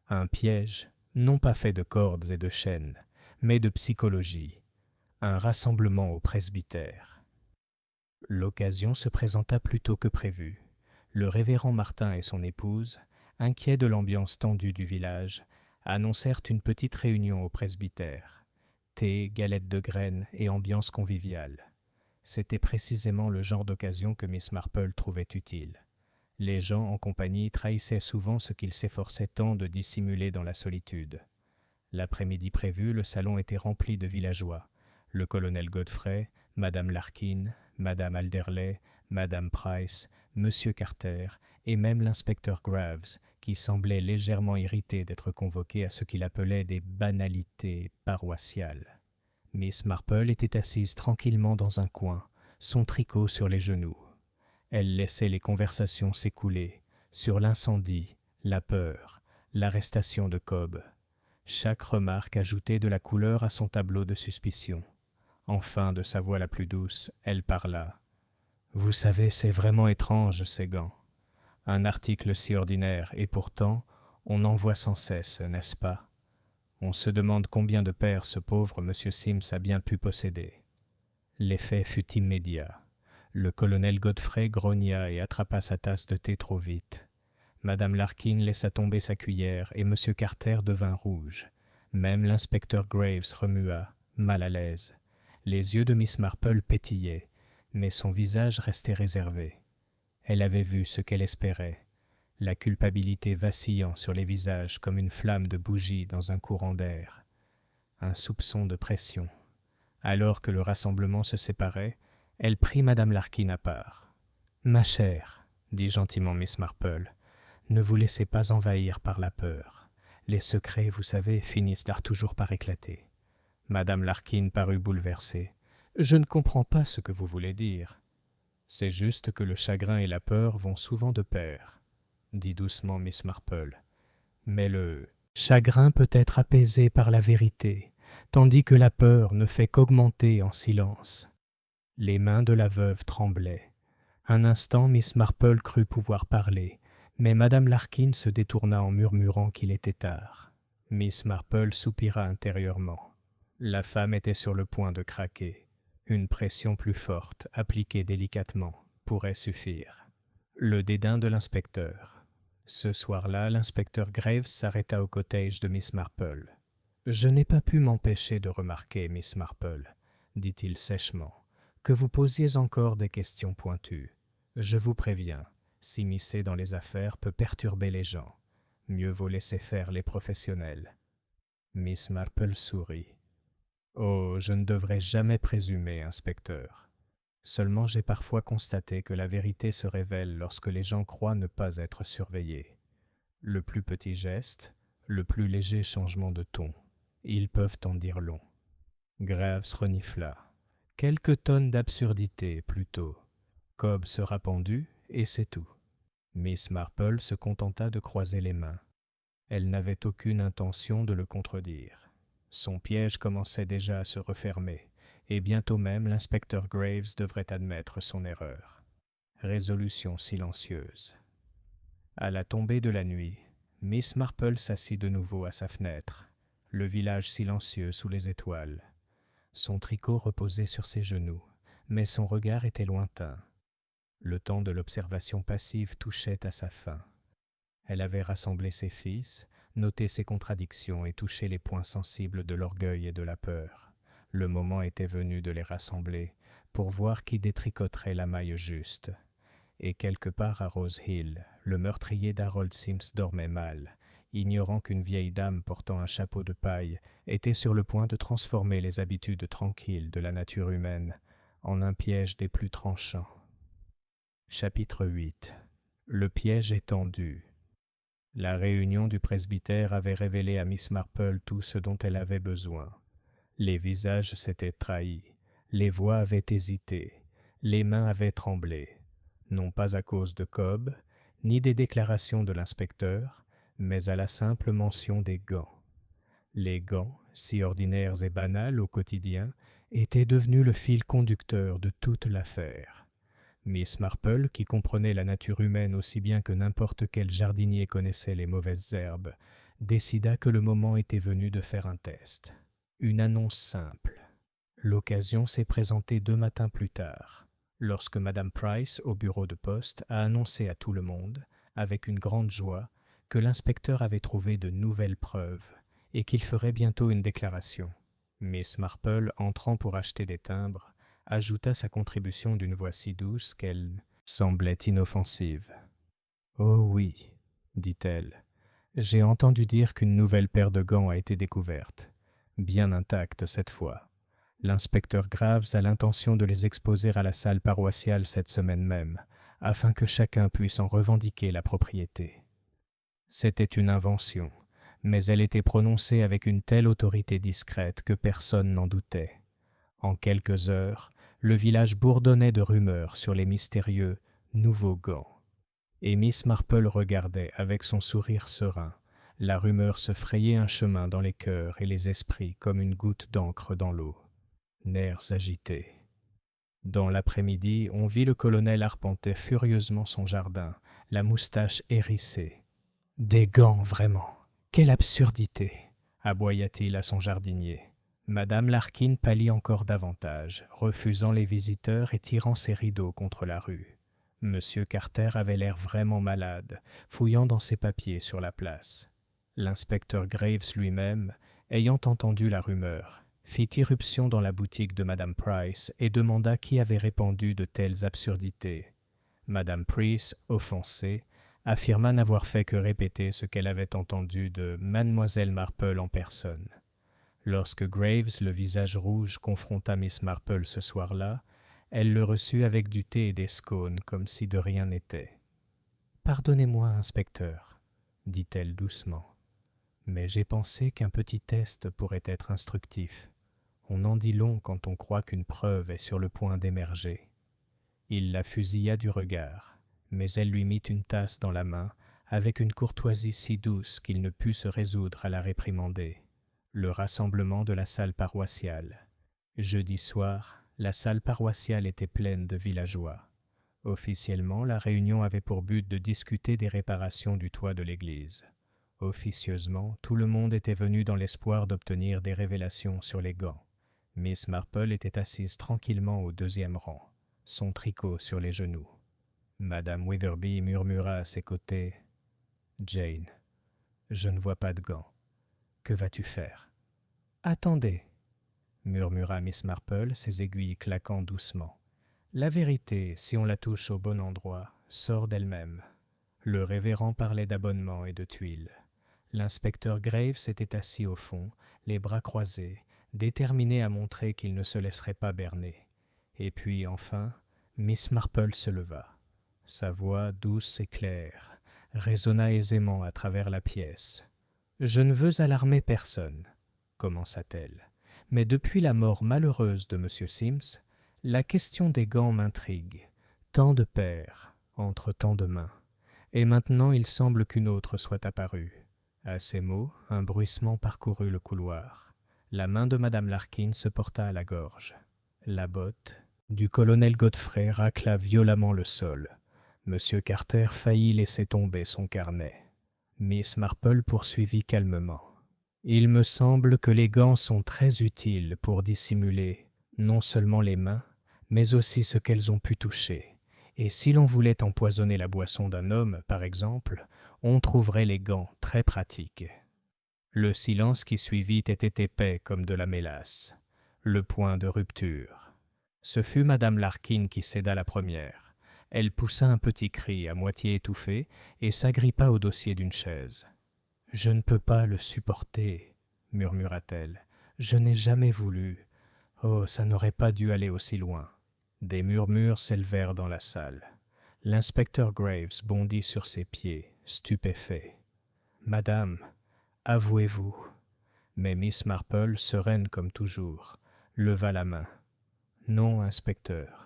Speaker 1: Un piège, non pas fait de cordes et de chaînes, mais de psychologie. Un rassemblement au presbytère. L'occasion se présenta plus tôt que prévu. Le révérend Martin et son épouse, inquiets de l'ambiance tendue du village, annoncèrent une petite réunion au presbytère. Thé, galettes de graines et ambiance conviviale. C'était précisément le genre d'occasion que Miss Marple trouvait utile. Les gens en compagnie trahissaient souvent ce qu'ils s'efforçaient tant de dissimuler dans la solitude. L'après-midi prévu, le salon était rempli de villageois. Le colonel Godfrey, Madame Larkin, Madame Alderley, Madame Price, Monsieur Carter et même l'inspecteur Graves, qui semblait légèrement irrité d'être convoqué à ce qu'il appelait des banalités paroissiales. Miss Marple était assise tranquillement dans un coin, son tricot sur les genoux. Elle laissait les conversations s'écouler sur l'incendie, la peur, l'arrestation de Cobb. Chaque remarque ajoutait de la couleur à son tableau de suspicion. Enfin, de sa voix la plus douce, elle parla. « Vous savez, c'est vraiment étrange, ces gants. Un article si ordinaire, et pourtant, on en voit sans cesse, n'est-ce pas? On se demande combien de paires ce pauvre M. Sims a bien pu posséder. » L'effet fut immédiat. Le colonel Godfrey grogna et attrapa sa tasse de thé trop vite. Madame Larkin laissa tomber sa cuillère et M. Carter devint rouge. Même l'inspecteur Graves remua, mal à l'aise. Les yeux de Miss Marple pétillaient, mais son visage restait réservé. Elle avait vu ce qu'elle espérait, la culpabilité vacillant sur les visages comme une flamme de bougie dans un courant d'air. Un soupçon de pression. Alors que le rassemblement se séparait, elle prit Madame Larkin à part. « Ma chère, dit gentiment Miss Marple, ne vous laissez pas envahir par la peur. Les secrets, vous savez, finissent toujours par éclater. » Madame Larkin parut bouleversée. « Je ne comprends pas ce que vous voulez dire. »« C'est juste que le chagrin et la peur vont souvent de pair, » dit doucement Miss Marple. « Mais le chagrin peut être apaisé par la vérité, tandis que la peur ne fait qu'augmenter en silence. » Les mains de la veuve tremblaient. Un instant, Miss Marple crut pouvoir parler, mais Madame Larkin se détourna en murmurant qu'il était tard. Miss Marple soupira intérieurement. La femme était sur le point de craquer. Une pression plus forte, appliquée délicatement, pourrait suffire. Le dédain de l'inspecteur. Ce soir-là, l'inspecteur Graves s'arrêta au cottage de Miss Marple. « Je n'ai pas pu m'empêcher de remarquer, Miss Marple, dit-il sèchement, que vous posiez encore des questions pointues. Je vous préviens, s'immiscer dans les affaires peut perturber les gens. Mieux vaut laisser faire les professionnels. » Miss Marple sourit. « Oh, je ne devrais jamais présumer, inspecteur. Seulement j'ai parfois constaté que la vérité se révèle lorsque les gens croient ne pas être surveillés. Le plus petit geste, le plus léger changement de ton, ils peuvent en dire long. » Graves renifla. Quelques tonnes d'absurdité, plutôt. Cobb sera pendu, et c'est tout. Miss Marple se contenta de croiser les mains. Elle n'avait aucune intention de le contredire. Son piège commençait déjà à se refermer, et bientôt même l'inspecteur Graves devrait admettre son erreur. Résolution silencieuse. À la tombée de la nuit, Miss Marple s'assit de nouveau à sa fenêtre, le village silencieux sous les étoiles. Son tricot reposait sur ses genoux, mais son regard était lointain. Le temps de l'observation passive touchait à sa fin. Elle avait rassemblé ses fils, noté ses contradictions et touché les points sensibles de l'orgueil et de la peur. Le moment était venu de les rassembler pour voir qui détricoterait la maille juste. Et quelque part à Rose Hill, le meurtrier d'Harold Sims dormait mal, ignorant qu'une vieille dame portant un chapeau de paille était sur le point de transformer les habitudes tranquilles de la nature humaine en un piège des plus tranchants. Chapitre 8. Le piège est tendu. La réunion du presbytère avait révélé à Miss Marple tout ce dont elle avait besoin. Les visages s'étaient trahis, les voix avaient hésité, les mains avaient tremblé, non pas à cause de Cobb, ni des déclarations de l'inspecteur, mais à la simple mention des gants. Les gants, si ordinaires et banals au quotidien, étaient devenus le fil conducteur de toute l'affaire. Miss Marple, qui comprenait la nature humaine aussi bien que n'importe quel jardinier connaissait les mauvaises herbes, décida que le moment était venu de faire un test. Une annonce simple. L'occasion s'est présentée 2 matins plus tard, lorsque Madame Price, au bureau de poste, a annoncé à tout le monde, avec une grande joie, que l'inspecteur avait trouvé de nouvelles preuves et qu'il ferait bientôt une déclaration. Miss Marple, entrant pour acheter des timbres, ajouta sa contribution d'une voix si douce qu'elle semblait inoffensive. « Oh oui, dit-elle, j'ai entendu dire qu'une nouvelle paire de gants a été découverte, bien intacte cette fois. L'inspecteur Graves a l'intention de les exposer à la salle paroissiale cette semaine même, afin que chacun puisse en revendiquer la propriété. » C'était une invention, mais elle était prononcée avec une telle autorité discrète que personne n'en doutait. En quelques heures, le village bourdonnait de rumeurs sur les mystérieux « nouveaux gants ». Et Miss Marple regardait avec son sourire serein La rumeur se frayait un chemin dans les cœurs et les esprits comme une goutte d'encre dans l'eau. Nerfs agités. Dans l'après-midi, on vit le colonel arpenter furieusement son jardin, la moustache hérissée. « Des gants, vraiment! Quelle absurdité !» aboya-t-il à son jardinier. Madame Larkin pâlit encore davantage, refusant les visiteurs et tirant ses rideaux contre la rue. Monsieur Carter avait l'air vraiment malade, fouillant dans ses papiers sur la place. L'inspecteur Graves lui-même, ayant entendu la rumeur, fit irruption dans la boutique de Madame Price et demanda qui avait répandu de telles absurdités. Madame Price, offensée, affirma n'avoir fait que répéter ce qu'elle avait entendu de Mademoiselle Marple en personne. Lorsque Graves, le visage rouge, confronta Miss Marple ce soir-là, elle le reçut avec du thé et des scones, comme si de rien n'était. « Pardonnez-moi, inspecteur, » dit-elle doucement, « mais j'ai pensé qu'un petit test pourrait être instructif. On en dit long quand on croit qu'une preuve est sur le point d'émerger. » Il la fusilla du regard, mais elle lui mit une tasse dans la main, avec une courtoisie si douce qu'il ne put se résoudre à la réprimander. Le rassemblement de la salle paroissiale. Jeudi soir, la salle paroissiale était pleine de villageois. Officiellement, la réunion avait pour but de discuter des réparations du toit de l'église. Officieusement, tout le monde était venu dans l'espoir d'obtenir des révélations sur les gants. Miss Marple était assise tranquillement au deuxième rang, son tricot sur les genoux. Madame Witherby murmura à ses côtés « Jane, je ne vois pas de gants. Que vas-tu faire ?»« Attendez » murmura Miss Marple, ses aiguilles claquant doucement. « La vérité, si on la touche au bon endroit, sort d'elle-même. » Le révérend parlait d'abonnement et de tuiles. L'inspecteur Graves s'était assis au fond, les bras croisés, déterminé à montrer qu'il ne se laisserait pas berner. Et puis, enfin, Miss Marple se leva. Sa voix, douce et claire, résonna aisément à travers la pièce. « Je ne veux alarmer personne, » commença-t-elle, « mais depuis la mort malheureuse de M. Sims, la question des gants m'intrigue. Tant de paires, entre tant de mains. Et maintenant il semble qu'une autre soit apparue. » À ces mots, un bruissement parcourut le couloir. La main de Madame Larkin se porta à la gorge. La botte du colonel Godfrey racla violemment le sol. Monsieur Carter faillit laisser tomber son carnet. Miss Marple poursuivit calmement. « Il me semble que les gants sont très utiles pour dissimuler non seulement les mains, mais aussi ce qu'elles ont pu toucher. Et si l'on voulait empoisonner la boisson d'un homme, par exemple, on trouverait les gants très pratiques. » Le silence qui suivit était épais comme de la mélasse. Le point de rupture. Ce fut Madame Larkin qui céda la première. Elle poussa un petit cri à moitié étouffé et s'agrippa au dossier d'une chaise. « Je ne peux pas le supporter, » murmura-t-elle. « Je n'ai jamais voulu. Oh, ça n'aurait pas dû aller aussi loin. » Des murmures s'élevèrent dans la salle. L'inspecteur Graves bondit sur ses pieds, stupéfait. « Madame, avouez-vous. » Mais Miss Marple, sereine comme toujours, leva la main. « Non, inspecteur.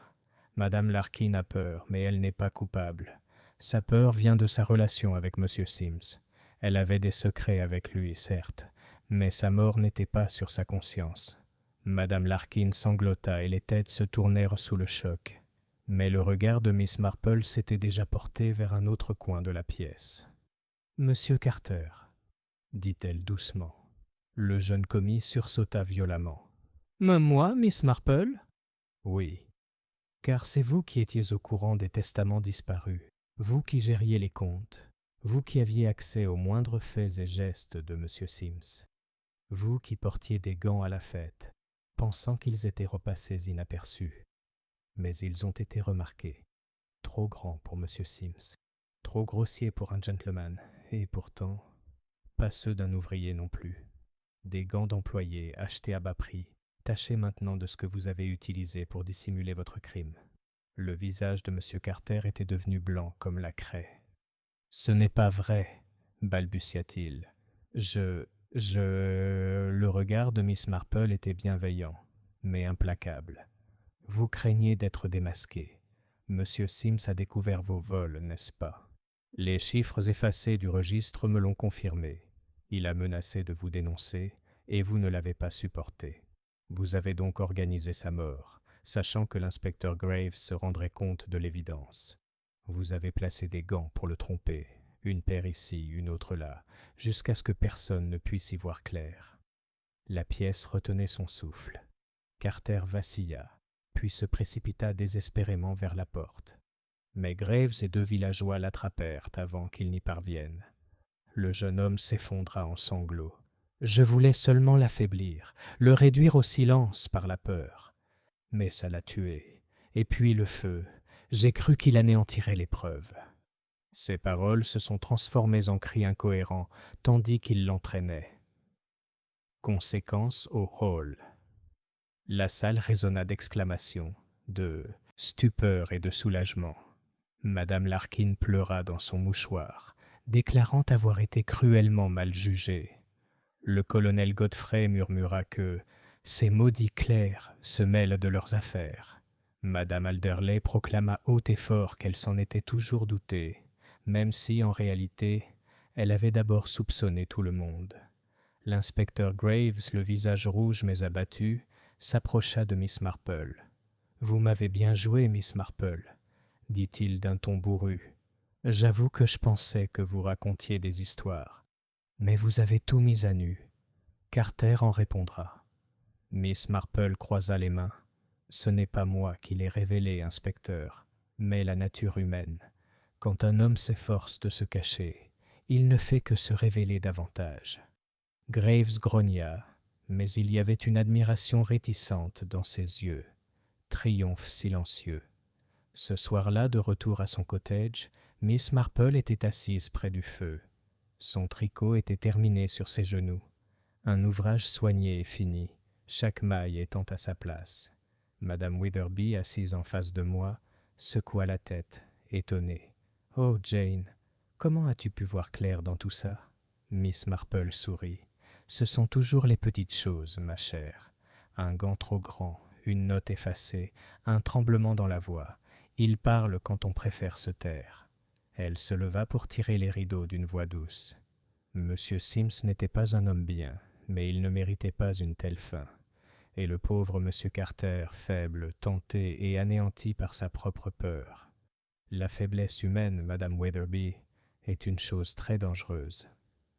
Speaker 1: Madame Larkin a peur, mais elle n'est pas coupable. Sa peur vient de sa relation avec M. Sims. Elle avait des secrets avec lui, certes, mais sa mort n'était pas sur sa conscience. » Madame Larkin sanglota et les têtes se tournèrent sous le choc. Mais le regard de Miss Marple s'était déjà porté vers un autre coin de la pièce. « Monsieur Carter, » dit-elle doucement. Le jeune commis sursauta violemment. « Moi, Miss Marple ?»« Oui, car c'est vous qui étiez au courant des testaments disparus, vous qui gériez les comptes, vous qui aviez accès aux moindres faits et gestes de M. Sims, vous qui portiez des gants à la fête, pensant qu'ils étaient repassés inaperçus. Mais ils ont été remarqués. Trop grands pour M. Sims, trop grossiers pour un gentleman, et pourtant, pas ceux d'un ouvrier non plus. Des gants d'employés achetés à bas prix, tachés maintenant de ce que vous avez utilisé pour dissimuler votre crime. » Le visage de M. Carter était devenu blanc comme la craie. « Ce n'est pas vrai, » balbutia-t-il. « Le regard de Miss Marple était bienveillant, mais implacable. « Vous craignez d'être démasqué. Monsieur Sims a découvert vos vols, n'est-ce pas? Les chiffres effacés du registre me l'ont confirmé. Il a menacé de vous dénoncer, et vous ne l'avez pas supporté. Vous avez donc organisé sa mort, sachant que l'inspecteur Graves se rendrait compte de l'évidence. Vous avez placé des gants pour le tromper, une paire ici, une autre là, jusqu'à ce que personne ne puisse y voir clair. La pièce retenait son souffle. Carter vacilla, puis se précipita désespérément vers la porte. Mais Graves et 2 villageois l'attrapèrent avant qu'il n'y parvienne. Le jeune homme s'effondra en sanglots. Je voulais seulement l'affaiblir, le réduire au silence par la peur. Mais ça l'a tué. Et puis le feu. J'ai cru qu'il anéantirait les preuves. Ses paroles se sont transformées en cris incohérents, tandis qu'il l'entraînait. Conséquence au hall. La salle résonna d'exclamations, de stupeur et de soulagement. Madame Larkin pleura dans son mouchoir, déclarant avoir été cruellement mal jugée. Le colonel Godfrey murmura que « ces maudits clercs se mêlent de leurs affaires ». Madame Alderley proclama haut et fort qu'elle s'en était toujours doutée, même si, en réalité, elle avait d'abord soupçonné tout le monde. L'inspecteur Graves, le visage rouge mais abattu, s'approcha de Miss Marple. « Vous m'avez bien joué, Miss Marple », dit-il d'un ton bourru. « J'avoue que je pensais que vous racontiez des histoires, mais vous avez tout mis à nu. Carter en répondra. » Miss Marple croisa les mains. « Ce n'est pas moi qui l'ai révélé, inspecteur, mais la nature humaine. Quand un homme s'efforce de se cacher, il ne fait que se révéler davantage. » Graves grogna, mais il y avait une admiration réticente dans ses yeux, triomphe silencieux. Ce soir-là, de retour à son cottage, Miss Marple était assise près du feu. Son tricot était terminé sur ses genoux. Un ouvrage soigné et fini, chaque maille étant à sa place. Madame Witherby, assise en face de moi, secoua la tête, étonnée. « Oh, Jane, comment as-tu pu voir clair dans tout ça ?» Miss Marple sourit. « Ce sont toujours les petites choses, ma chère. Un gant trop grand, une note effacée, un tremblement dans la voix. Il parle quand on préfère se taire. » Elle se leva pour tirer les rideaux d'une voix douce. Monsieur Sims n'était pas un homme bien, mais il ne méritait pas une telle fin. Et le pauvre monsieur Carter, faible, tenté et anéanti par sa propre peur. La faiblesse humaine, Madame Witherby, est une chose très dangereuse.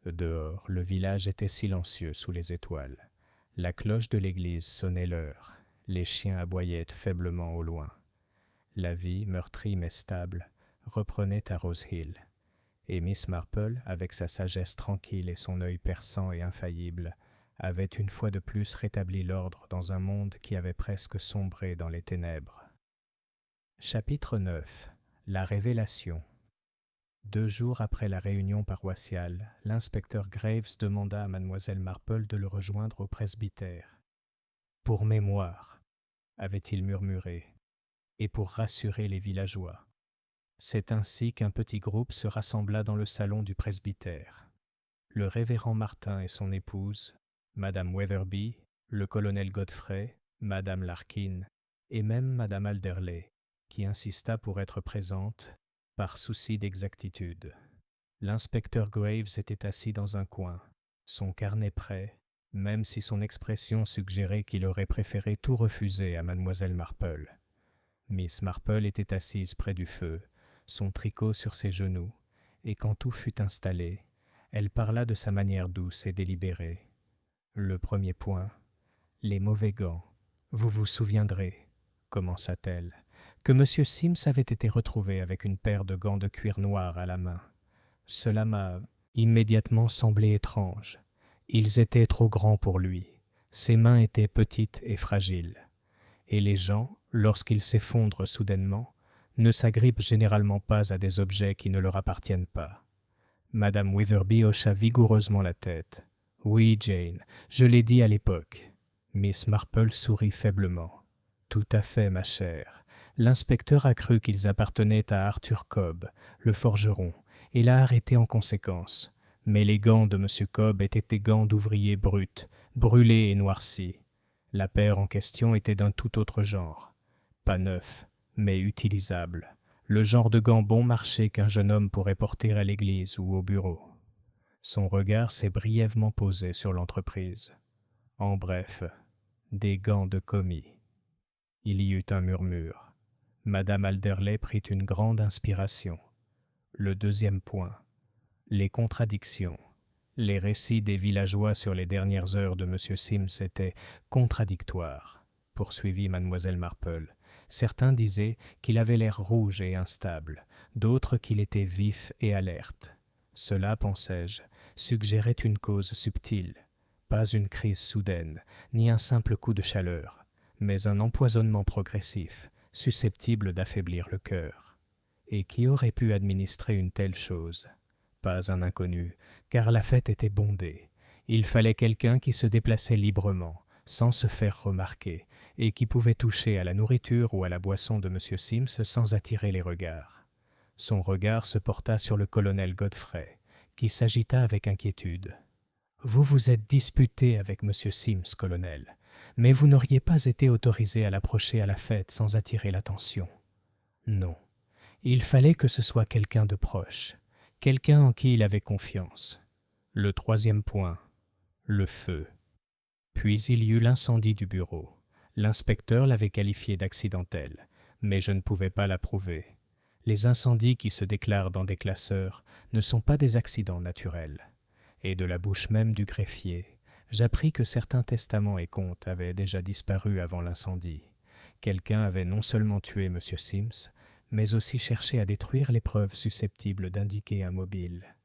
Speaker 1: Dehors, le village était silencieux sous les étoiles. La cloche de l'église sonnait l'heure. Les chiens aboyaient faiblement au loin. La vie, meurtrie mais stable, reprenait à Rose Hill. Et Miss Marple, avec sa sagesse tranquille et son œil perçant et infaillible, avait une fois de plus rétabli l'ordre dans un monde qui avait presque sombré dans les ténèbres. Chapitre 9. La révélation. 2 jours après la réunion paroissiale, l'inspecteur Graves demanda à mademoiselle Marple de le rejoindre au presbytère. « Pour mémoire », avait-il murmuré, « et pour rassurer les villageois. » C'est ainsi qu'un petit groupe se rassembla dans le salon du presbytère. Le révérend Martin et son épouse, Madame Witherby, le colonel Godfrey, Madame Larkin et même Madame Alderley, qui insista pour être présente par souci d'exactitude. L'inspecteur Graves était assis dans un coin, son carnet prêt, même si son expression suggérait qu'il aurait préféré tout refuser à mademoiselle Marple. Miss Marple était assise près du feu, son tricot sur ses genoux, et quand tout fut installé, elle parla de sa manière douce et délibérée. Le premier point, les mauvais gants. Vous vous souviendrez, commença-t-elle, que M. Sims avait été retrouvé avec une paire de gants de cuir noir à la main. Cela m'a immédiatement semblé étrange. Ils étaient trop grands pour lui. Ses mains étaient petites et fragiles. Et les gens, lorsqu'ils s'effondrent soudainement, ne s'agrippent généralement pas à des objets qui ne leur appartiennent pas. Madame Witherby hocha vigoureusement la tête. « Oui, Jane, je l'ai dit à l'époque. » Miss Marple sourit faiblement. « Tout à fait, ma chère. L'inspecteur a cru qu'ils appartenaient à Arthur Cobb, le forgeron, et l'a arrêté en conséquence. Mais les gants de M. Cobb étaient des gants d'ouvrier brut, brûlés et noircis. La paire en question était d'un tout autre genre. Pas neuf, mais utilisable. Le genre de gants bon marché qu'un jeune homme pourrait porter à l'église ou au bureau. Son regard s'est brièvement posé sur l'entreprise. En bref, des gants de commis. Il y eut un murmure. Madame Alderley prit une grande inspiration. Le deuxième point, les contradictions. Les récits des villageois sur les dernières heures de M. Sims étaient contradictoires, poursuivit mademoiselle Marple. Certains disaient qu'il avait l'air rouge et instable, d'autres qu'il était vif et alerte. Cela, pensai-je, suggérait une cause subtile, pas une crise soudaine, ni un simple coup de chaleur, mais un empoisonnement progressif, susceptible d'affaiblir le cœur. Et qui aurait pu administrer une telle chose ? Pas un inconnu, car la fête était bondée. Il fallait quelqu'un qui se déplaçait librement, sans se faire remarquer, et qui pouvait toucher à la nourriture ou à la boisson de M. Sims sans attirer les regards. Son regard se porta sur le colonel Godfrey, qui s'agita avec inquiétude. « Vous vous êtes disputé avec M. Sims, colonel, mais vous n'auriez pas été autorisé à l'approcher à la fête sans attirer l'attention. Non, il fallait que ce soit quelqu'un de proche, quelqu'un en qui il avait confiance. Le troisième point, le feu. Puis il y eut l'incendie du bureau. L'inspecteur l'avait qualifié d'accidentel, mais je ne pouvais pas l'approuver. Les incendies qui se déclarent dans des classeurs ne sont pas des accidents naturels. Et de la bouche même du greffier, j'appris que certains testaments et comptes avaient déjà disparu avant l'incendie. Quelqu'un avait non seulement tué M. Sims, mais aussi cherché à détruire les preuves susceptibles d'indiquer un mobile.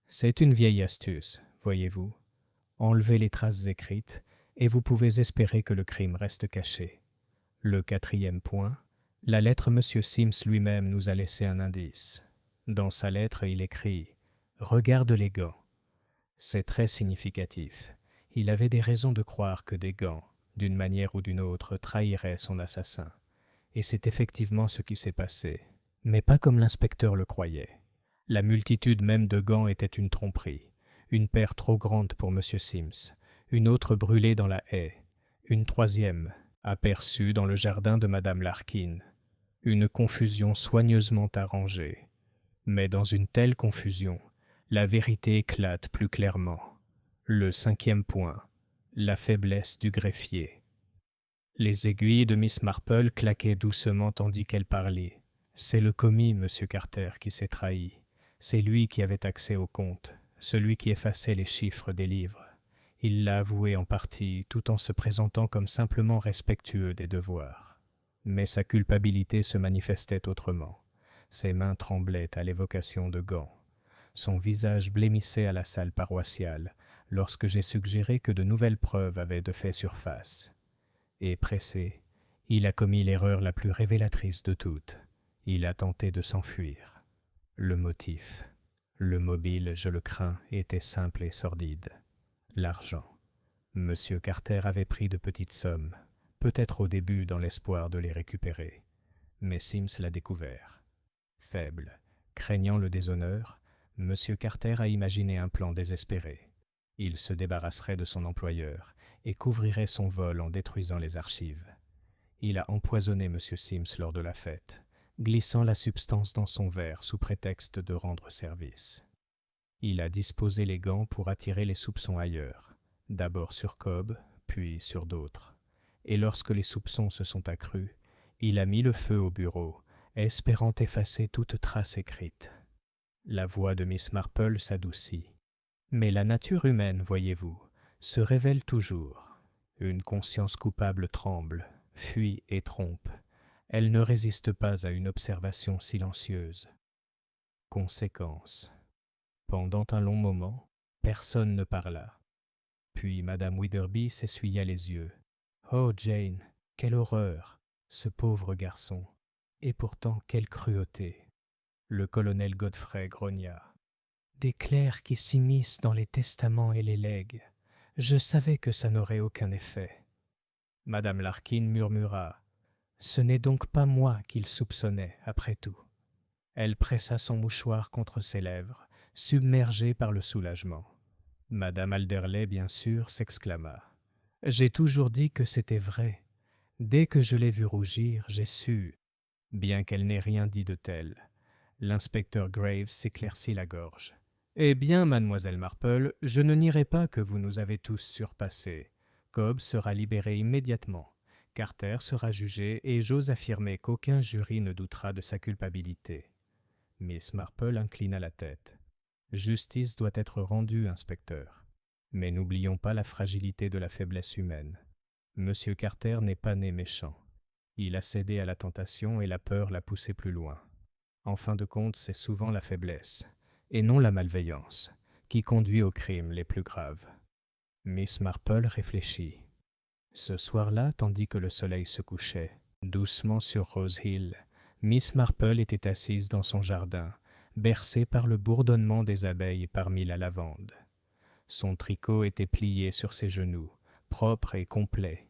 Speaker 1: C'est une vieille astuce, voyez-vous. Enlevez les traces écrites, et vous pouvez espérer que le crime reste caché. Le quatrième point, la lettre M. Sims lui-même nous a laissé un indice. Dans sa lettre, il écrit « Regarde les gants ». C'est très significatif. Il avait des raisons de croire que des gants, d'une manière ou d'une autre, trahiraient son assassin. Et c'est effectivement ce qui s'est passé, mais pas comme l'inspecteur le croyait. La multitude même de gants était une tromperie, une paire trop grande pour M. Sims, une autre brûlée dans la haie, une troisième aperçue dans le jardin de Madame Larkin, une confusion soigneusement arrangée. Mais dans une telle confusion, la vérité éclate plus clairement. Le cinquième point, la faiblesse du greffier. Les aiguilles de Miss Marple claquaient doucement tandis qu'elle parlait. C'est le commis, monsieur Carter, qui s'est trahi. C'est lui qui avait accès au compte, celui qui effaçait les chiffres des livres. Il l'a avoué en partie, tout en se présentant comme simplement respectueux des devoirs. Mais sa culpabilité se manifestait autrement. Ses mains tremblaient à l'évocation de gants. Son visage blêmissait à la salle paroissiale, lorsque j'ai suggéré que de nouvelles preuves avaient de fait surface. Et pressé, il a commis l'erreur la plus révélatrice de toutes. Il a tenté de s'enfuir. Le motif, le mobile, je le crains, était simple et sordide. L'argent. Monsieur Carter avait pris de petites sommes, peut-être au début dans l'espoir de les récupérer. Mais Sims l'a découvert. Faible, craignant le déshonneur, Monsieur Carter a imaginé un plan désespéré. Il se débarrasserait de son employeur et couvrirait son vol en détruisant les archives. Il a empoisonné M. Sims lors de la fête, glissant la substance dans son verre sous prétexte de rendre service. Il a disposé les gants pour attirer les soupçons ailleurs, d'abord sur Cobb, puis sur d'autres. Et lorsque les soupçons se sont accrus, il a mis le feu au bureau, espérant effacer toute trace écrite. La voix de Miss Marple s'adoucit. Mais la nature humaine, voyez-vous, se révèle toujours. Une conscience coupable tremble, fuit et trompe. Elle ne résiste pas à une observation silencieuse. Conséquence. Pendant un long moment, personne ne parla. Puis Madame Witherby s'essuya les yeux. « Oh, Jane, quelle horreur, ce pauvre garçon! Et pourtant, quelle cruauté !» Le colonel Godfrey grogna. « Des clercs qui s'immiscent dans les testaments et les legs. Je savais que ça n'aurait aucun effet. » Madame Larkin murmura. « Ce n'est donc pas moi qu'il soupçonnait, après tout. » Elle pressa son mouchoir contre ses lèvres, submergée par le soulagement. Madame Alderley, bien sûr, s'exclama. « J'ai toujours dit que c'était vrai. Dès que je l'ai vu rougir, j'ai su. » Bien qu'elle n'ait rien dit de tel, l'inspecteur Graves s'éclaircit la gorge. Eh bien, mademoiselle Marple, je ne nierai pas que vous nous avez tous surpassés. Cobb sera libéré immédiatement. Carter sera jugé et j'ose affirmer qu'aucun jury ne doutera de sa culpabilité. Miss Marple inclina la tête. Justice doit être rendue, inspecteur. Mais n'oublions pas la fragilité de la faiblesse humaine. Monsieur Carter n'est pas né méchant. Il a cédé à la tentation et la peur l'a poussé plus loin. En fin de compte, c'est souvent la faiblesse, et non la malveillance, qui conduit aux crimes les plus graves. Miss Marple réfléchit. Ce soir-là, tandis que le soleil se couchait, doucement sur Rose Hill, Miss Marple était assise dans son jardin, bercée par le bourdonnement des abeilles parmi la lavande. Son tricot était plié sur ses genoux, propre et complet.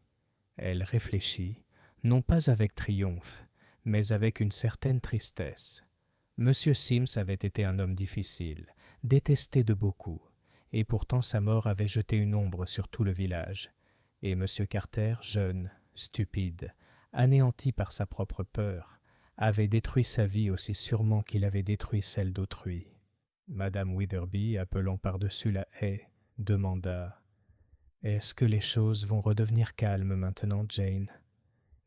Speaker 1: Elle réfléchit, non pas avec triomphe, mais avec une certaine tristesse. Monsieur Sims avait été un homme difficile, détesté de beaucoup, et pourtant sa mort avait jeté une ombre sur tout le village. Et Monsieur Carter, jeune, stupide, anéanti par sa propre peur, avait détruit sa vie aussi sûrement qu'il avait détruit celle d'autrui. Madame Witherby, appelant par-dessus la haie, demanda « Est-ce que les choses vont redevenir calmes maintenant, Jane ?»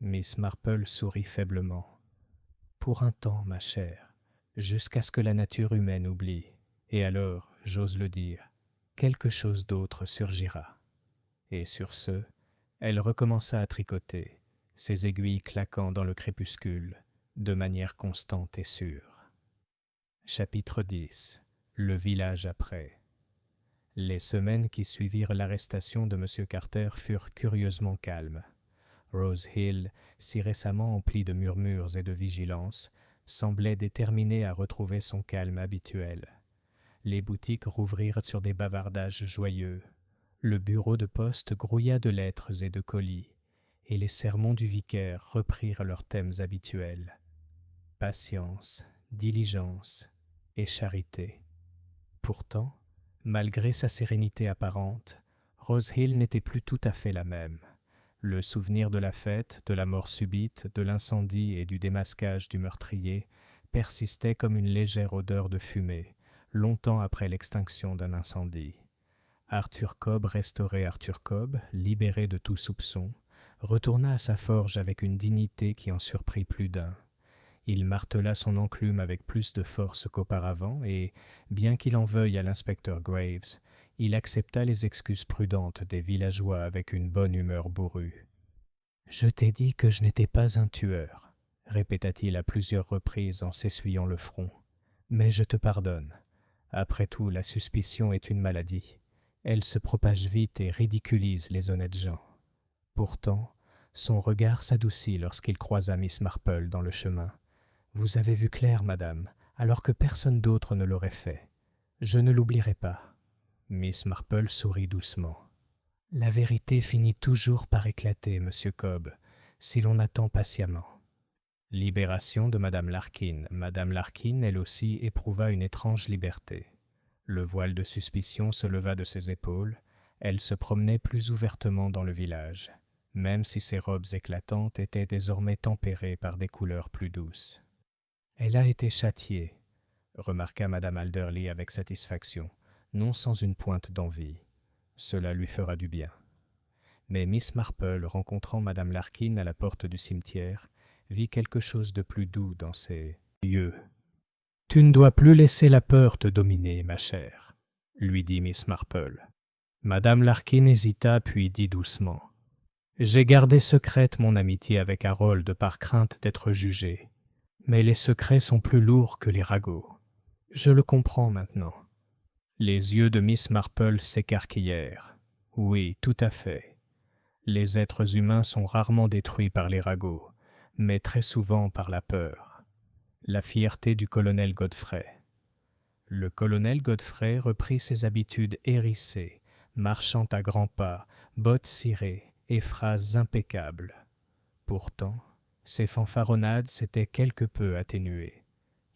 Speaker 1: Miss Marple sourit faiblement. « Pour un temps, ma chère, jusqu'à ce que la nature humaine oublie, et alors, j'ose le dire, quelque chose d'autre surgira. » Et sur ce, elle recommença à tricoter, ses aiguilles claquant dans le crépuscule, de manière constante et sûre. Chapitre 10. Le village après. Les semaines qui suivirent l'arrestation de M. Carter furent curieusement calmes. Rose Hill, si récemment emplie de murmures et de vigilance, semblait déterminée à retrouver son calme habituel. Les boutiques rouvrirent sur des bavardages joyeux. Le bureau de poste grouilla de lettres et de colis, et les sermons du vicaire reprirent leurs thèmes habituels. Patience, diligence et charité. Pourtant, malgré sa sérénité apparente, Rose Hill n'était plus tout à fait la même. Le souvenir de la fête, de la mort subite, de l'incendie et du démasquage du meurtrier persistait comme une légère odeur de fumée, longtemps après l'extinction d'un incendie. Arthur Cobb, restauré Arthur Cobb, libéré de tout soupçon, retourna à sa forge avec une dignité qui en surprit plus d'un. Il martela son enclume avec plus de force qu'auparavant et, bien qu'il en veuille à l'inspecteur Graves, il accepta les excuses prudentes des villageois avec une bonne humeur bourrue. « Je t'ai dit que je n'étais pas un tueur, » répéta-t-il à plusieurs reprises en s'essuyant le front. « Mais je te pardonne. Après tout, la suspicion est une maladie. Elle se propage vite et ridiculise les honnêtes gens. » Pourtant, son regard s'adoucit lorsqu'il croisa Miss Marple dans le chemin. « Vous avez vu clair, madame, alors que personne d'autre ne l'aurait fait. Je ne l'oublierai pas. » Miss Marple sourit doucement. « La vérité finit toujours par éclater, monsieur Cobb, si l'on attend patiemment. » Libération de Madame Larkin. Madame Larkin, elle aussi, éprouva une étrange liberté. Le voile de suspicion se leva de ses épaules. Elle se promenait plus ouvertement dans le village, même si ses robes éclatantes étaient désormais tempérées par des couleurs plus douces. « Elle a été châtiée, » remarqua Madame Alderley avec satisfaction, non sans une pointe d'envie. Cela lui fera du bien. Mais Miss Marple, rencontrant Madame Larkin à la porte du cimetière, vit quelque chose de plus doux dans ses yeux. « Tu ne dois plus laisser la peur te dominer, ma chère, » lui dit Miss Marple. Madame Larkin hésita puis dit doucement. « J'ai gardé secrète mon amitié avec Harold par crainte d'être jugée. Mais les secrets sont plus lourds que les ragots. Je le comprends maintenant. » Les yeux de Miss Marple s'écarquillèrent. « Oui, tout à fait. Les êtres humains sont rarement détruits par les ragots, mais très souvent par la peur. » La fierté du colonel Godfrey. Le colonel Godfrey reprit ses habitudes hérissées, marchant à grands pas, bottes cirées et phrases impeccables. Pourtant, ses fanfaronnades s'étaient quelque peu atténuées.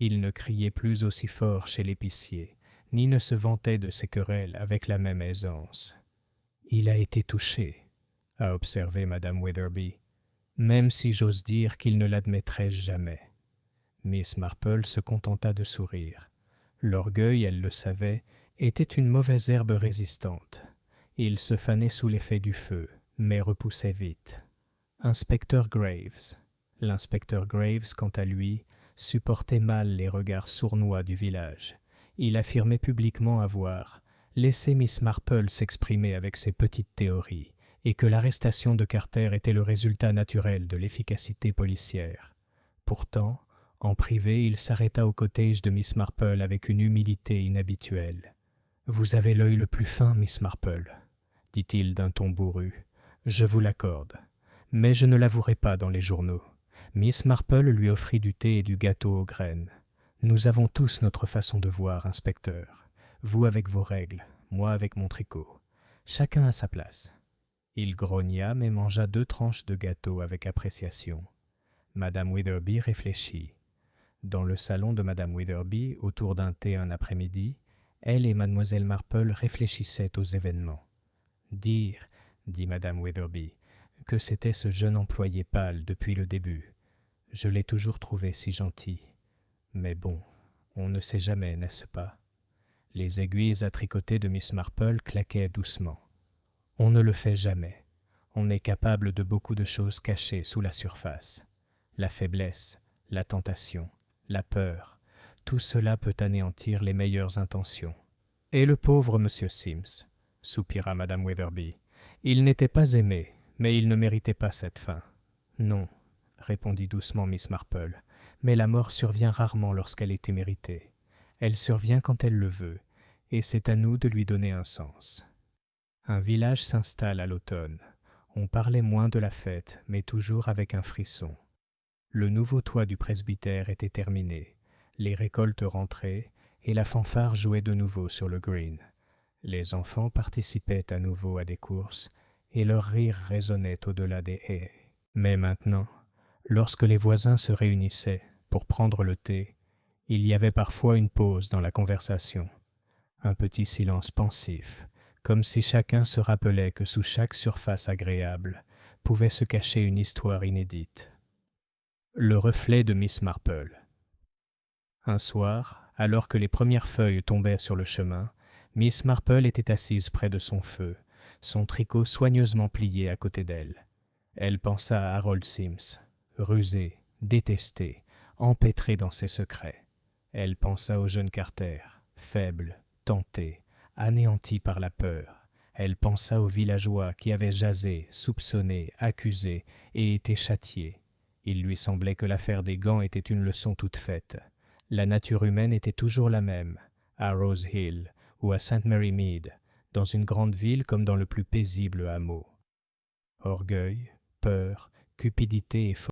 Speaker 1: Il ne criait plus aussi fort chez l'épicier, ni ne se vantait de ses querelles avec la même aisance. « Il a été touché, » a observé Madame Witherby, « même si j'ose dire qu'il ne l'admettrait jamais. » Miss Marple se contenta de sourire. L'orgueil, elle le savait, était une mauvaise herbe résistante. Il se fanait sous l'effet du feu, mais repoussait vite. Inspecteur Graves. L'inspecteur Graves, quant à lui, supportait mal les regards sournois du village. Il affirmait publiquement avoir laissé Miss Marple s'exprimer avec ses petites théories, et que l'arrestation de Carter était le résultat naturel de l'efficacité policière. Pourtant, en privé, il s'arrêta au cottage de Miss Marple avec une humilité inhabituelle. « Vous avez l'œil le plus fin, Miss Marple, » dit-il d'un ton bourru. « Je vous l'accorde. Mais je ne l'avouerai pas dans les journaux. » Miss Marple lui offrit du thé et du gâteau aux graines. « Nous avons tous notre façon de voir, inspecteur. Vous avec vos règles, moi avec mon tricot. Chacun à sa place. » Il grogna mais mangea 2 tranches de gâteau avec appréciation. Madame Witherby réfléchit. Dans le salon de Madame Witherby, autour d'un thé un après-midi, elle et Mademoiselle Marple réfléchissaient aux événements. « Dire, dit Madame Witherby, que c'était ce jeune employé pâle depuis le début. Je l'ai toujours trouvé si gentil. Mais bon, on ne sait jamais, n'est-ce pas ?» Les aiguilles à tricoter de Miss Marple claquaient doucement. « On ne le fait jamais. On est capable de beaucoup de choses cachées sous la surface. La faiblesse, la tentation, la peur, tout cela peut anéantir les meilleures intentions. » « Et le pauvre monsieur Sims, soupira Madame Witherby. Il n'était pas aimé, mais il ne méritait pas cette fin. »« Non, répondit doucement Miss Marple, mais la mort survient rarement lorsqu'elle est méritée. Elle survient quand elle le veut, et c'est à nous de lui donner un sens. » Un village s'installe à l'automne. On parlait moins de la fête, mais toujours avec un frisson. Le nouveau toit du presbytère était terminé, les récoltes rentraient, et la fanfare jouait de nouveau sur le green. Les enfants participaient à nouveau à des courses, et leurs rires résonnaient au-delà des haies. Mais maintenant, lorsque les voisins se réunissaient pour prendre le thé, il y avait parfois une pause dans la conversation, un petit silence pensif, comme si chacun se rappelait que sous chaque surface agréable pouvait se cacher une histoire inédite. Le reflet de Miss Marple. Un soir, alors que les premières feuilles tombaient sur le chemin, Miss Marple était assise près de son feu, son tricot soigneusement plié à côté d'elle. Elle pensa à Harold Sims, rusé, détesté, empêtré dans ses secrets. Elle pensa au jeune Carter, faible, tenté, anéanti par la peur. Elle pensa aux villageois qui avaient jasé, soupçonné, accusé et été châtiés. Il lui semblait que l'affaire des gants était une leçon toute faite. La nature humaine était toujours la même, à Rose Hill ou à St. Mary Mead, dans une grande ville comme dans le plus paisible hameau. Orgueil, peur, cupidité et